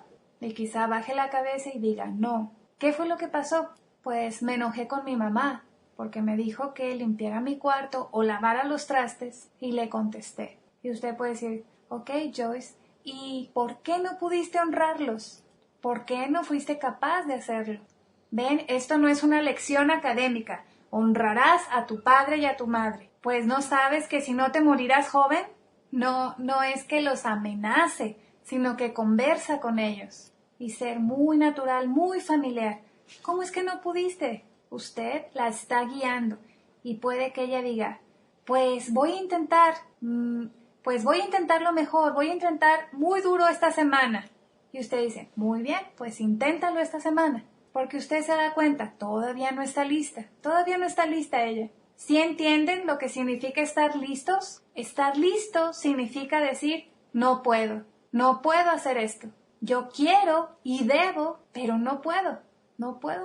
Y quizá baje la cabeza y diga, no. ¿Qué fue lo que pasó? Pues me enojé con mi mamá, porque me dijo que limpiara mi cuarto o lavara los trastes, y le contesté. Y usted puede decir, ok, Joyce, ¿y por qué no pudiste honrarlos? ¿Por qué no fuiste capaz de hacerlo? Ven, esto no es una lección académica. Honrarás a tu padre y a tu madre. Pues no sabes que si no te morirás joven. No es que los amenace, sino que conversa con ellos. Y ser muy natural, muy familiar. ¿Cómo es que no pudiste? Usted la está guiando. Y puede que ella diga, pues voy a intentarlo mejor, voy a intentar muy duro esta semana. Y usted dice, muy bien, pues inténtalo esta semana. Porque usted se da cuenta, todavía no está lista ella. ¿Sí entienden lo que significa estar listos? Estar listo significa decir, no puedo hacer esto. Yo quiero y debo, pero no puedo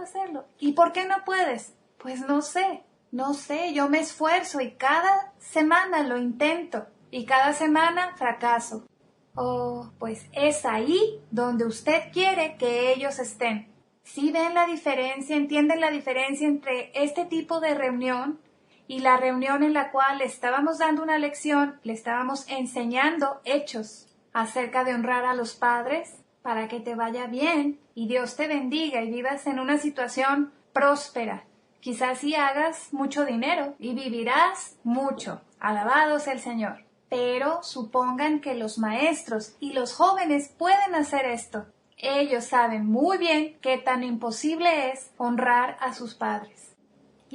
hacerlo. ¿Y por qué no puedes? Pues no sé, yo me esfuerzo y cada semana lo intento y cada semana fracaso. Oh, pues es ahí donde usted quiere que ellos estén. ¿Sí ven la diferencia? ¿Entienden la diferencia entre este tipo de reunión y la reunión en la cual le estábamos dando una lección, le estábamos enseñando hechos acerca de honrar a los padres para que te vaya bien y Dios te bendiga y vivas en una situación próspera? Quizás sí hagas mucho dinero y vivirás mucho. Alabado sea el Señor. Pero supongan que los maestros y los jóvenes pueden hacer esto. Ellos saben muy bien qué tan imposible es honrar a sus padres.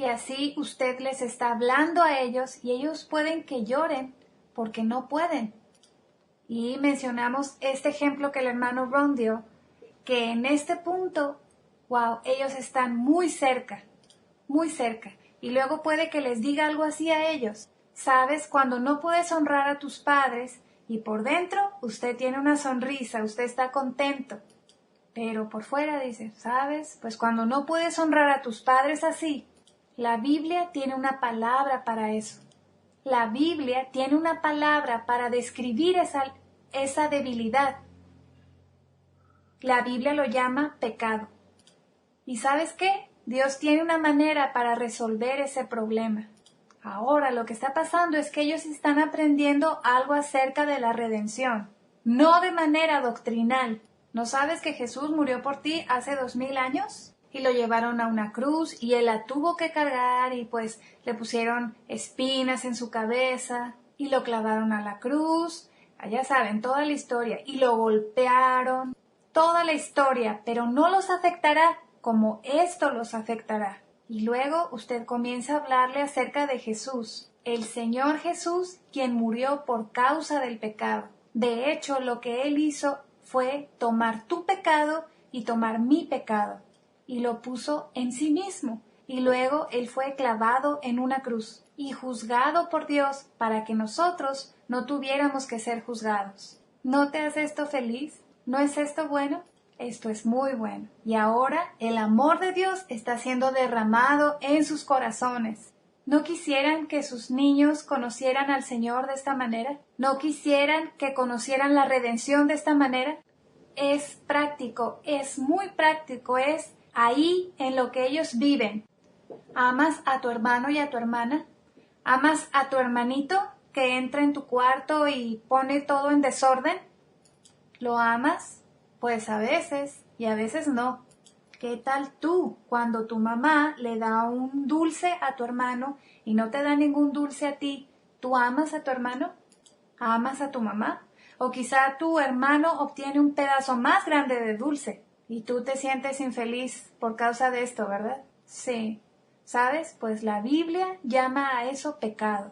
Y así usted les está hablando a ellos y ellos pueden que lloren porque no pueden. Y mencionamos este ejemplo que el hermano Ron dio, que en este punto, wow, ellos están muy cerca. Y luego puede que les diga algo así a ellos. Sabes, cuando no puedes honrar a tus padres y por dentro usted tiene una sonrisa, usted está contento. Pero por fuera dice, sabes, pues cuando no puedes honrar a tus padres así, la Biblia tiene una palabra para eso. La Biblia tiene una palabra para describir esa debilidad. La Biblia lo llama pecado. ¿Y sabes qué? Dios tiene una manera para resolver ese problema. Ahora lo que está pasando es que ellos están aprendiendo algo acerca de la redención, no de manera doctrinal. ¿No sabes que Jesús murió por ti hace 2000 años? Y lo llevaron a una cruz y él la tuvo que cargar y pues le pusieron espinas en su cabeza y lo clavaron a la cruz. Ya saben, toda la historia. Y lo golpearon. Toda la historia, pero no los afectará como esto los afectará. Y luego usted comienza a hablarle acerca de Jesús, el Señor Jesús, quien murió por causa del pecado. De hecho, lo que Él hizo fue tomar tu pecado y tomar mi pecado, y lo puso en sí mismo. Y luego Él fue clavado en una cruz y juzgado por Dios para que nosotros no tuviéramos que ser juzgados. ¿No te hace esto feliz? ¿No es esto bueno? Esto es muy bueno. Y ahora el amor de Dios está siendo derramado en sus corazones. ¿No quisieran que sus niños conocieran al Señor de esta manera? ¿No quisieran que conocieran la redención de esta manera? Es práctico, es muy práctico, es ahí en lo que ellos viven. ¿Amas a tu hermano y a tu hermana? ¿Amas a tu hermanito que entra en tu cuarto y pone todo en desorden? ¿Lo amas? Pues a veces y a veces no. ¿Qué tal tú cuando tu mamá le da un dulce a tu hermano y no te da ningún dulce a ti? ¿Tú amas a tu hermano? ¿Amas a tu mamá? O quizá tu hermano obtiene un pedazo más grande de dulce y tú te sientes infeliz por causa de esto, ¿verdad? Sí. ¿Sabes? Pues la Biblia llama a eso pecado.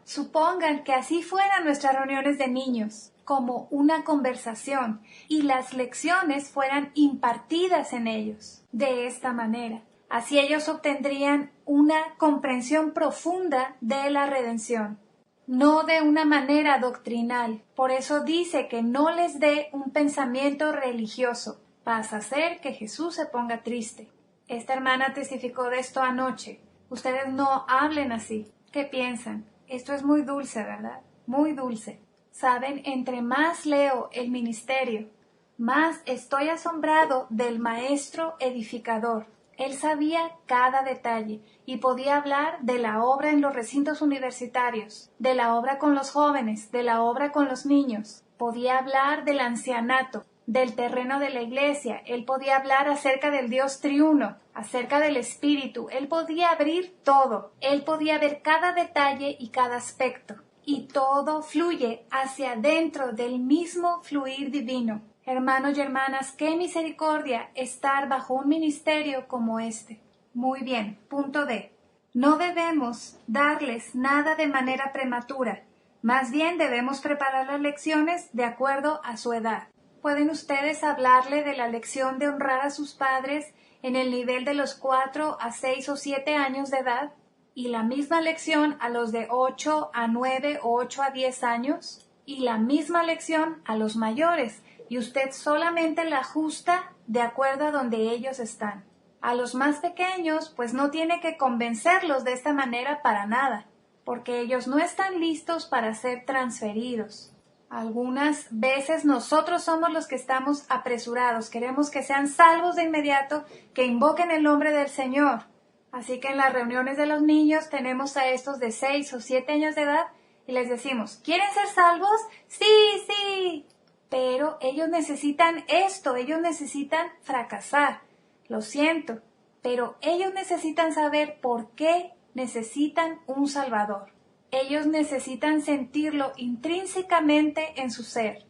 Supongan que así fueran nuestras reuniones de niños, como una conversación, y las lecciones fueran impartidas en ellos de esta manera. Así ellos obtendrían una comprensión profunda de la redención, no de una manera doctrinal. Por eso dice que no les dé un pensamiento religioso. Vas a hacer que Jesús se ponga triste. Esta hermana testificó de esto anoche. Ustedes no hablen así. ¿Qué piensan? Esto es muy dulce, ¿verdad? Muy dulce. Saben, entre más leo el ministerio, más estoy asombrado del maestro edificador. Él sabía cada detalle y podía hablar de la obra en los recintos universitarios, de la obra con los jóvenes, de la obra con los niños. Podía hablar del ancianato, del terreno de la iglesia. Él podía hablar acerca del Dios triuno, acerca del Espíritu. Él podía abrir todo. Él podía ver cada detalle y cada aspecto. Y todo fluye hacia adentro del mismo fluir divino. Hermanos y hermanas, qué misericordia estar bajo un ministerio como este. Muy bien, punto D. No debemos darles nada de manera prematura. Más bien debemos preparar las lecciones de acuerdo a su edad. ¿Pueden ustedes hablarle de la lección de honrar a sus padres en el nivel de los 4 a 6 o 7 años de edad? ¿Y la misma lección a los de 8 a 9 o 8 a 10 años? ¿Y la misma lección a los mayores? Y usted solamente la ajusta de acuerdo a donde ellos están. A los más pequeños, pues no tiene que convencerlos de esta manera para nada, porque ellos no están listos para ser transferidos. Algunas veces nosotros somos los que estamos apresurados, queremos que sean salvos de inmediato, que invoquen el nombre del Señor. Así que en las reuniones de los niños tenemos a estos de 6 o 7 años de edad y les decimos, ¿quieren ser salvos? Sí, sí. Pero ellos necesitan esto, ellos necesitan fracasar. Lo siento, pero ellos necesitan saber por qué necesitan un Salvador. Ellos necesitan sentirlo intrínsecamente en su ser.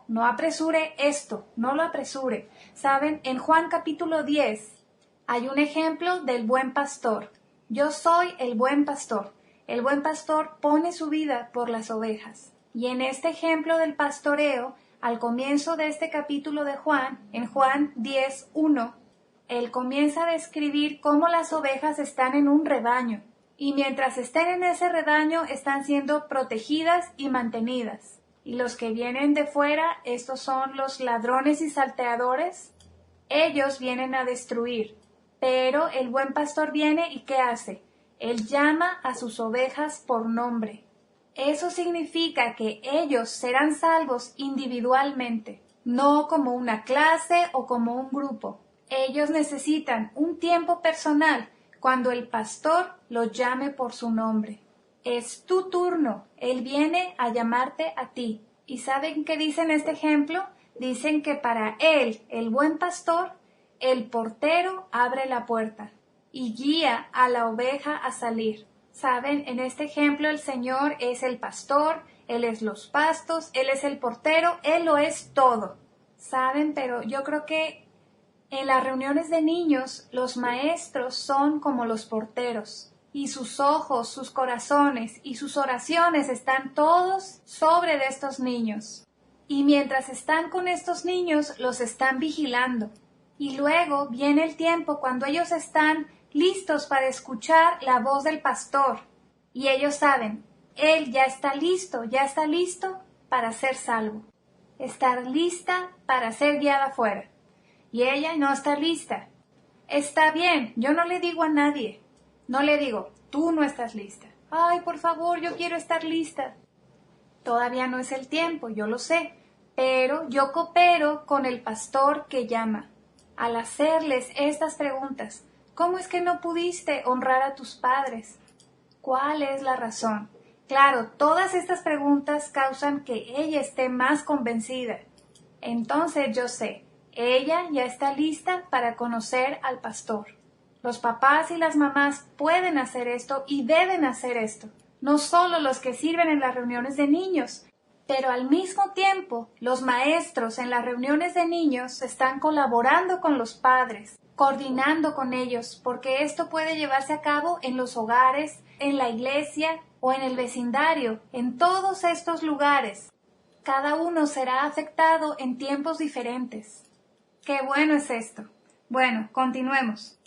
No apresure esto, no lo apresure. Saben, en Juan capítulo 10 hay un ejemplo del buen pastor. Yo soy el buen pastor. El buen pastor pone su vida por las ovejas. Y en este ejemplo del pastoreo, al comienzo de este capítulo de Juan, en Juan 10:1, él comienza a describir cómo las ovejas están en un rebaño. Y mientras estén en ese rebaño, están siendo protegidas y mantenidas. Y los que vienen de fuera, estos son los ladrones y salteadores, ellos vienen a destruir. Pero el buen pastor viene y ¿qué hace? Él llama a sus ovejas por nombre. Eso significa que ellos serán salvos individualmente, no como una clase o como un grupo. Ellos necesitan un tiempo personal cuando el pastor los llame por su nombre. Es tu turno. Él viene a llamarte a ti. ¿Y saben qué dicen este ejemplo? Dicen que para él, el buen pastor, el portero abre la puerta y guía a la oveja a salir. Saben, en este ejemplo el Señor es el pastor, Él es los pastos, Él es el portero, Él lo es todo. Saben, pero yo creo que en las reuniones de niños los maestros son como los porteros y sus ojos, sus corazones y sus oraciones están todos sobre de estos niños. Y mientras están con estos niños los están vigilando. Y luego viene el tiempo cuando ellos están listos para escuchar la voz del pastor. Y ellos saben, él ya está listo para ser salvo. Estar lista para ser guiada afuera. Y ella no está lista. Está bien, yo no le digo a nadie. No le digo, tú no estás lista. Ay, por favor, yo quiero estar lista. Todavía no es el tiempo, yo lo sé. Pero yo coopero con el pastor que llama. Al hacerles estas preguntas, ¿cómo es que no pudiste honrar a tus padres? ¿Cuál es la razón? Claro, todas estas preguntas causan que ella esté más convencida. Entonces yo sé, ella ya está lista para conocer al pastor. Los papás y las mamás pueden hacer esto y deben hacer esto. No solo los que sirven en las reuniones de niños, pero al mismo tiempo, los maestros en las reuniones de niños están colaborando con los padres, coordinando con ellos, porque esto puede llevarse a cabo en los hogares, en la iglesia o en el vecindario, en todos estos lugares. Cada uno será afectado en tiempos diferentes. ¡Qué bueno es esto! Bueno, continuemos.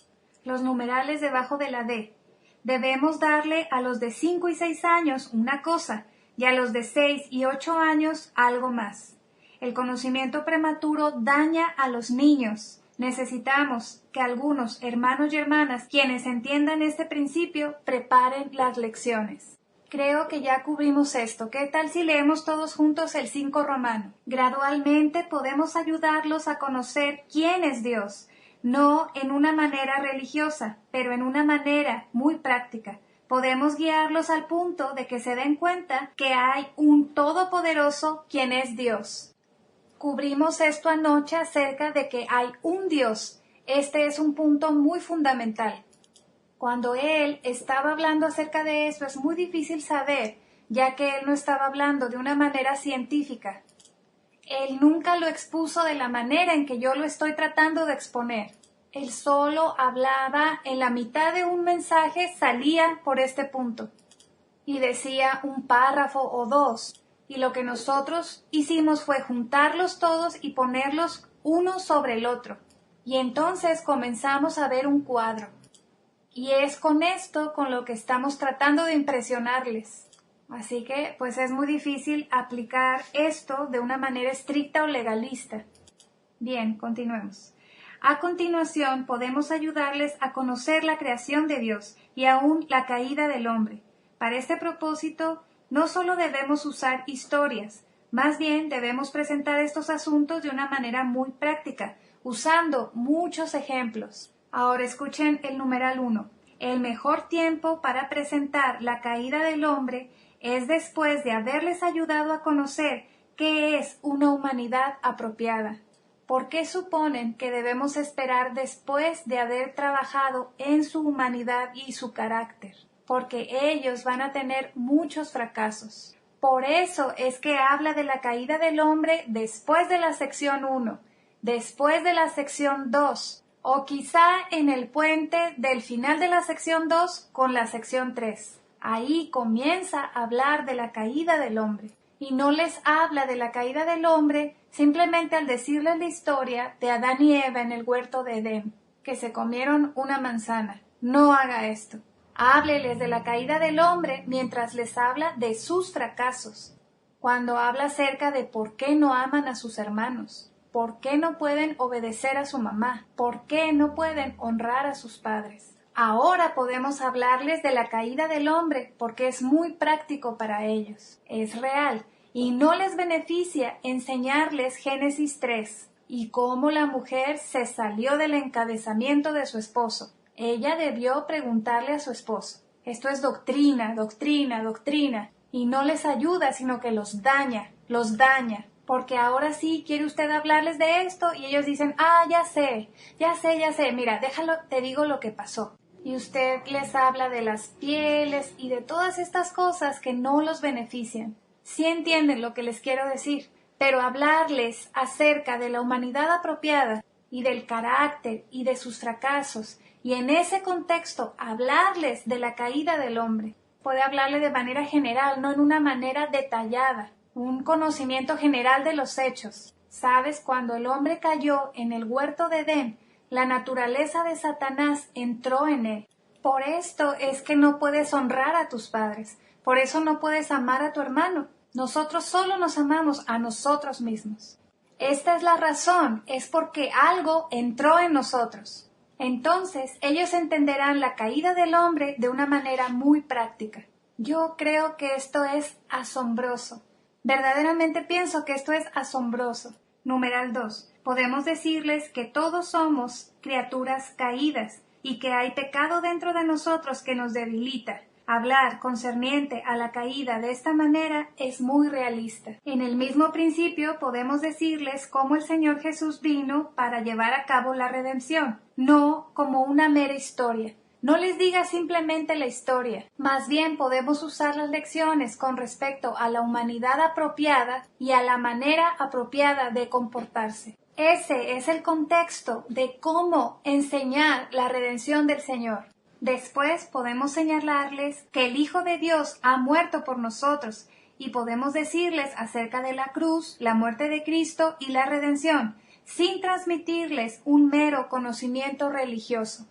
Los numerales debajo de la D. Debemos darle a los de 5 y 6 años una cosa, y a los de 6 y 8 años algo más. El conocimiento prematuro daña a los niños. Necesitamos que algunos hermanos y hermanas, quienes entiendan este principio, preparen las lecciones. Creo que ya cubrimos esto. ¿Qué tal si leemos todos juntos el 5 romano? Gradualmente podemos ayudarlos a conocer quién es Dios, no en una manera religiosa, pero en una manera muy práctica. Podemos guiarlos al punto de que se den cuenta que hay un Todopoderoso quien es Dios. Cubrimos esto anoche acerca de que hay un Dios. Este es un punto muy fundamental. Cuando él estaba hablando acerca de esto es muy difícil saber, ya que él no estaba hablando de una manera científica. Él nunca lo expuso de la manera en que yo lo estoy tratando de exponer. Él solo hablaba en la mitad de un mensaje, salía por este punto y decía un párrafo o dos. Y lo que nosotros hicimos fue juntarlos todos y ponerlos uno sobre el otro. Y entonces comenzamos a ver un cuadro. Y es con esto con lo que estamos tratando de impresionarles. Así que pues es muy difícil aplicar esto de una manera estricta o legalista. Bien, continuemos. A continuación podemos ayudarles a conocer la creación de Dios y aún la caída del hombre. Para este propósito, no solo debemos usar historias, más bien debemos presentar estos asuntos de una manera muy práctica, usando muchos ejemplos. Ahora escuchen el numeral 1. El mejor tiempo para presentar la caída del hombre es después de haberles ayudado a conocer qué es una humanidad apropiada. ¿Por qué suponen que debemos esperar después de haber trabajado en su humanidad y su carácter? Porque ellos van a tener muchos fracasos. Por eso es que habla de la caída del hombre después de la sección 1, después de la sección 2, o quizá en el puente del final de la sección 2 con la sección 3. Ahí comienza a hablar de la caída del hombre. Y no les habla de la caída del hombre simplemente al decirles la historia de Adán y Eva en el huerto de Edén, que se comieron una manzana. No haga esto. Hábleles de la caída del hombre mientras les habla de sus fracasos. Cuando habla acerca de por qué no aman a sus hermanos, por qué no pueden obedecer a su mamá, por qué no pueden honrar a sus padres. Ahora podemos hablarles de la caída del hombre porque es muy práctico para ellos. Es real y no les beneficia enseñarles Génesis 3 y cómo la mujer se salió del encabezamiento de su esposo. Ella debió preguntarle a su esposo. Esto es doctrina, doctrina, doctrina y no les ayuda sino que los daña, porque ahora sí quiere usted hablarles de esto y ellos dicen, ya sé, mira, déjalo, te digo lo que pasó. Y usted les habla de las pieles y de todas estas cosas que no los benefician. Sí entienden lo que les quiero decir, pero hablarles acerca de la humanidad apropiada y del carácter y de sus fracasos, y en ese contexto hablarles de la caída del hombre. Puede hablarle de manera general, no en una manera detallada, un conocimiento general de los hechos. ¿Sabes? Cuando el hombre cayó en el huerto de Edén, la naturaleza de Satanás entró en él. Por esto es que no puedes honrar a tus padres. Por eso no puedes amar a tu hermano. Nosotros solo nos amamos a nosotros mismos. Esta es la razón, es porque algo entró en nosotros. Entonces ellos entenderán la caída del hombre de una manera muy práctica. Yo creo que esto es asombroso. Verdaderamente pienso que esto es asombroso. Numeral 2. Podemos decirles que todos somos criaturas caídas y que hay pecado dentro de nosotros que nos debilita. Hablar concerniente a la caída de esta manera es muy realista. En el mismo principio podemos decirles cómo el Señor Jesús vino para llevar a cabo la redención, no como una mera historia. No les diga simplemente la historia, más bien podemos usar las lecciones con respecto a la humanidad apropiada y a la manera apropiada de comportarse. Ese es el contexto de cómo enseñar la redención del Señor. Después podemos señalarles que el Hijo de Dios ha muerto por nosotros y podemos decirles acerca de la cruz, la muerte de Cristo y la redención, sin transmitirles un mero conocimiento religioso.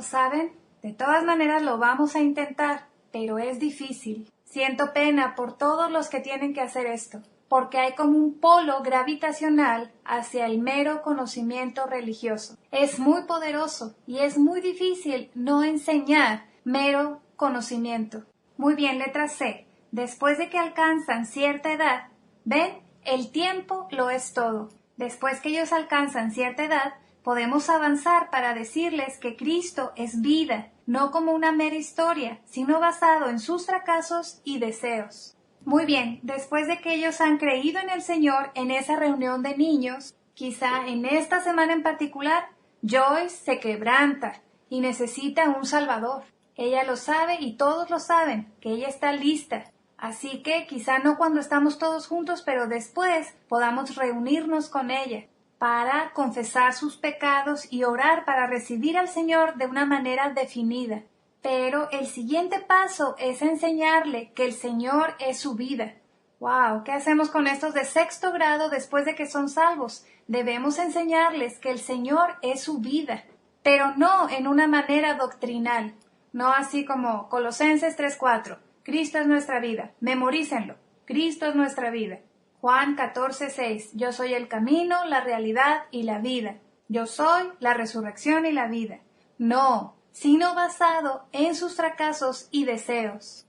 ¿Saben? De todas maneras lo vamos a intentar, pero es difícil. Siento pena por todos los que tienen que hacer esto, porque hay como un polo gravitacional hacia el mero conocimiento religioso. Es muy poderoso y es muy difícil no enseñar mero conocimiento. Muy bien, letra C. Después de que alcanzan cierta edad, ¿ven? El tiempo lo es todo. Después que ellos alcanzan cierta edad, podemos avanzar para decirles que Cristo es vida, no como una mera historia, sino basado en sus fracasos y deseos. Muy bien, después de que ellos han creído en el Señor en esa reunión de niños, quizá en esta semana en particular, Joyce se quebranta y necesita un Salvador. Ella lo sabe y todos lo saben, que ella está lista. Así que quizá no cuando estamos todos juntos, pero después podamos reunirnos con ella para confesar sus pecados y orar para recibir al Señor de una manera definida. Pero el siguiente paso es enseñarle que el Señor es su vida. ¡Wow! ¿Qué hacemos con estos de sexto grado después de que son salvos? Debemos enseñarles que el Señor es su vida, pero no en una manera doctrinal, no así como Colosenses 3:4. Cristo es nuestra vida. Memorícenlo. Cristo es nuestra vida. Juan 14:6. Yo soy el camino, la realidad y la vida. Yo soy la resurrección y la vida. No, sino basado en sus fracasos y deseos.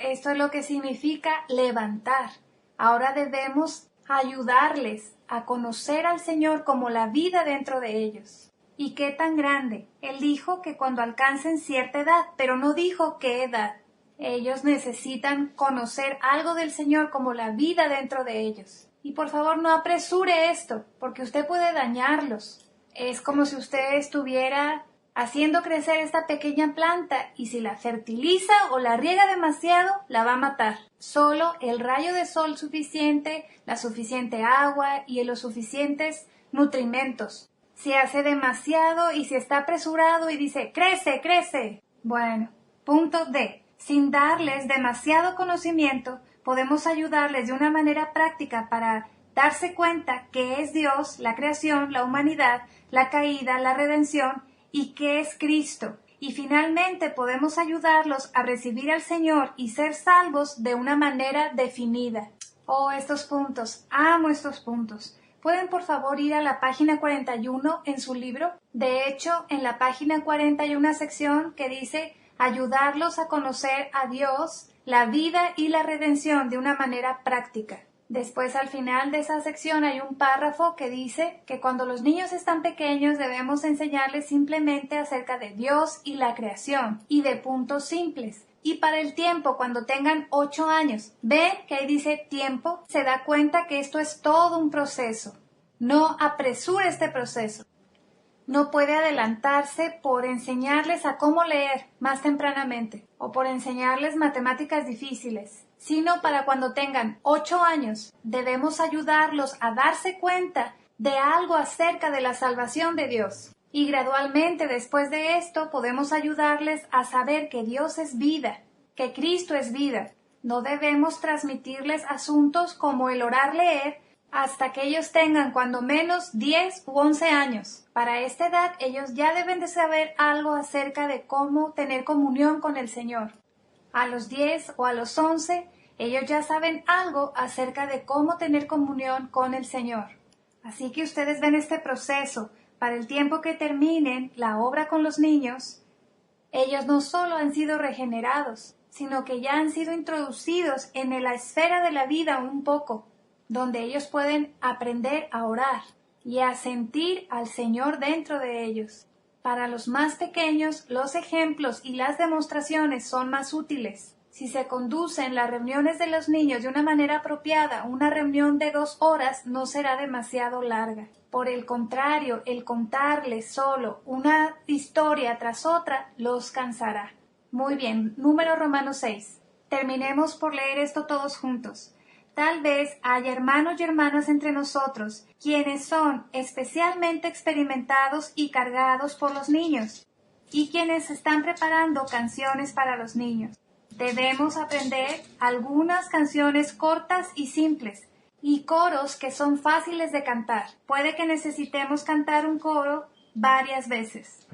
Esto es lo que significa levantar. Ahora debemos ayudarles a conocer al Señor como la vida dentro de ellos. ¿Y qué tan grande? Él dijo que cuando alcancen cierta edad, pero no dijo qué edad. Ellos necesitan conocer algo del Señor como la vida dentro de ellos. Y por favor no apresure esto, porque usted puede dañarlos. Es como si usted estuviera haciendo crecer esta pequeña planta y si la fertiliza o la riega demasiado, la va a matar. Solo el rayo de sol suficiente, la suficiente agua y los suficientes nutrimentos Si hace demasiado y si está apresurado y dice, crece, crece. Bueno, punto D. Sin darles demasiado conocimiento, podemos ayudarles de una manera práctica para darse cuenta qué es Dios, la creación, la humanidad, la caída, la redención y qué es Cristo. Y finalmente podemos ayudarlos a recibir al Señor y ser salvos de una manera definida. Oh, estos puntos, amo estos puntos. ¿Pueden por favor ir a la página 41 en su libro? De hecho, en la página 40 hay una sección que dice ayudarlos a conocer a Dios, la vida y la redención de una manera práctica. Después, al final de esa sección hay un párrafo que dice que cuando los niños están pequeños debemos enseñarles simplemente acerca de Dios y la creación y de puntos simples. Y para el tiempo, cuando tengan 8 años, ven que ahí dice tiempo, se da cuenta que esto es todo un proceso. No apresure este proceso. No puede adelantarse por enseñarles a cómo leer más tempranamente o por enseñarles matemáticas difíciles, sino para cuando tengan 8 años. Debemos ayudarlos a darse cuenta de algo acerca de la salvación de Dios. Y gradualmente después de esto podemos ayudarles a saber que Dios es vida, que Cristo es vida. No debemos transmitirles asuntos como el orar leer hasta que ellos tengan cuando menos 10 u 11 años. Para esta edad ellos ya deben de saber algo acerca de cómo tener comunión con el Señor. A los 10 o a los 11 ellos ya saben algo acerca de cómo tener comunión con el Señor. Así que ustedes ven este proceso. Para el tiempo que terminen la obra con los niños, ellos no solo han sido regenerados, sino que ya han sido introducidos en la esfera de la vida un poco, donde ellos pueden aprender a orar y a sentir al Señor dentro de ellos. Para los más pequeños, los ejemplos y las demostraciones son más útiles. Si se conducen las reuniones de los niños de una manera apropiada, una reunión de 2 horas no será demasiado larga. Por el contrario, el contarles solo una historia tras otra los cansará. Muy bien, número Romanos 6. Terminemos por leer esto todos juntos. Tal vez haya hermanos y hermanas entre nosotros, quienes son especialmente experimentados y cargados por los niños, y quienes están preparando canciones para los niños. Debemos aprender algunas canciones cortas y simples, y coros que son fáciles de cantar. Puede que necesitemos cantar un coro varias veces.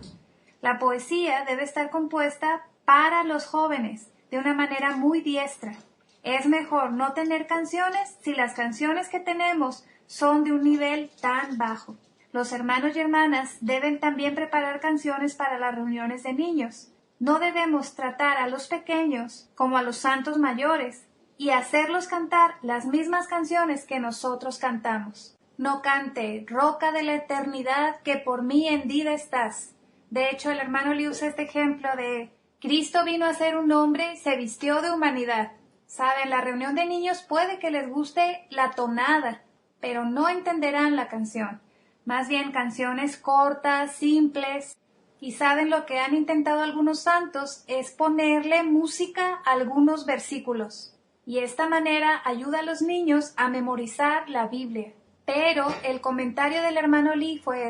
La poesía debe estar compuesta para los jóvenes de una manera muy diestra. Es mejor no tener canciones si las canciones que tenemos son de un nivel tan bajo. Los hermanos y hermanas deben también preparar canciones para las reuniones de niños. No debemos tratar a los pequeños como a los santos mayores y hacerlos cantar las mismas canciones que nosotros cantamos. No cante, roca de la eternidad, que por mí hendida estás. De hecho, el hermano Lee usa este ejemplo de Cristo vino a ser un hombre, se vistió de humanidad. Saben, la reunión de niños puede que les guste la tonada, pero no entenderán la canción. Más bien canciones cortas, simples. Y saben, lo que han intentado algunos santos es ponerle música a algunos versículos. Y esta manera ayuda a los niños a memorizar la Biblia. Pero el comentario del hermano Lee fue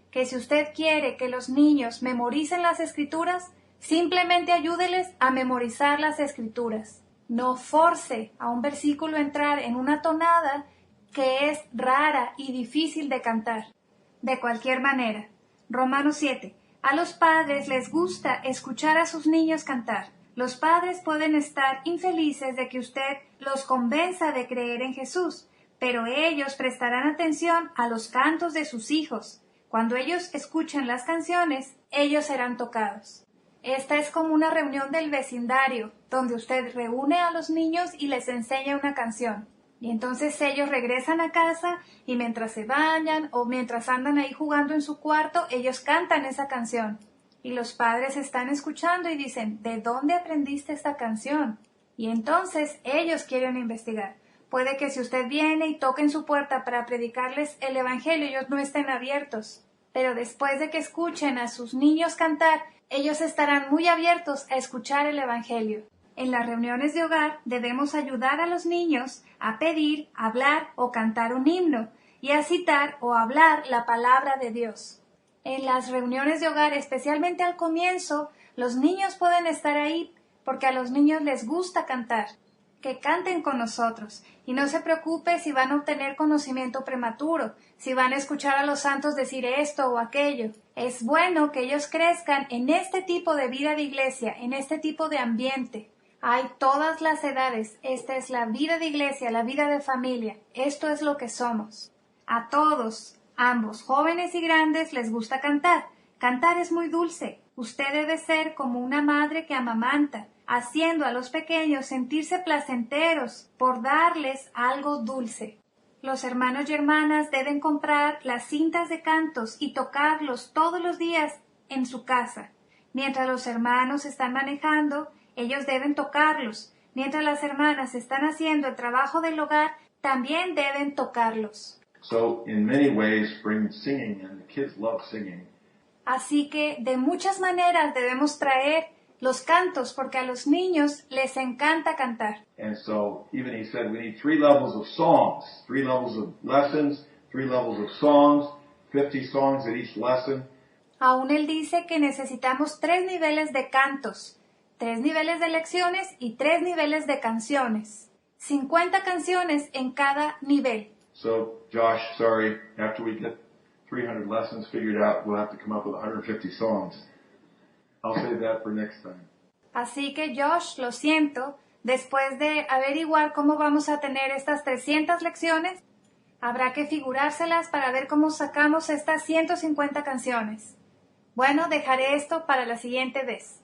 que si usted quiere que los niños memoricen las Escrituras, simplemente ayúdeles a memorizar las Escrituras. No force a un versículo a entrar en una tonada que es rara y difícil de cantar. De cualquier manera, Romanos 7. A los padres les gusta escuchar a sus niños cantar. Los padres pueden estar infelices de que usted los convenza de creer en Jesús, pero ellos prestarán atención a los cantos de sus hijos. Cuando ellos escuchen las canciones, ellos serán tocados. Esta es como una reunión del vecindario, donde usted reúne a los niños y les enseña una canción. Y entonces ellos regresan a casa y mientras se bañan o mientras andan ahí jugando en su cuarto, ellos cantan esa canción. Y los padres están escuchando y dicen, ¿de dónde aprendiste esta canción? Y entonces ellos quieren investigar. Puede que si usted viene y toca en su puerta para predicarles el evangelio, ellos no estén abiertos. Pero después de que escuchen a sus niños cantar, ellos estarán muy abiertos a escuchar el evangelio. En las reuniones de hogar debemos ayudar a los niños a pedir, hablar o cantar un himno. y a citar o hablar la palabra de Dios. En las reuniones de hogar, especialmente al comienzo, los niños pueden estar ahí porque a los niños les gusta cantar. Que canten con nosotros y no se preocupe si van a obtener conocimiento prematuro, si van a escuchar a los santos decir esto o aquello. Es bueno que ellos crezcan en este tipo de vida de iglesia, en este tipo de ambiente. Hay todas las edades. Esta es la vida de iglesia, la vida de familia. Esto es lo que somos. A todos, ambos, jóvenes y grandes, les gusta cantar. Cantar es muy dulce. Usted debe ser como una madre que amamanta, haciendo a los pequeños sentirse placenteros por darles algo dulce. Los hermanos y hermanas deben comprar las cintas de cantos y tocarlos todos los días en su casa. Mientras los hermanos están manejando, ellos deben tocarlos. Mientras las hermanas están haciendo el trabajo del hogar, también deben tocarlos. So, in many ways, bring singing, and the kids love singing. Así que de muchas maneras debemos traer los cantos porque a los niños les encanta cantar. And so, even he said we need 3 levels of songs, 3 levels of lessons, 3 levels of songs, 50 songs at each lesson. Aún él dice que necesitamos 3 niveles de cantos, 3 niveles de lecciones y 3 niveles de canciones. 50 canciones en cada nivel. So, Josh, sorry, after we get 300 lessons figured out, we'll have to come up with 150 songs. I'll save that for next time. Así que Josh, lo siento, después de averiguar cómo vamos a tener estas 300 lecciones, habrá que figurárselas para ver cómo sacamos estas 150 canciones. Bueno, dejaré esto para la siguiente vez.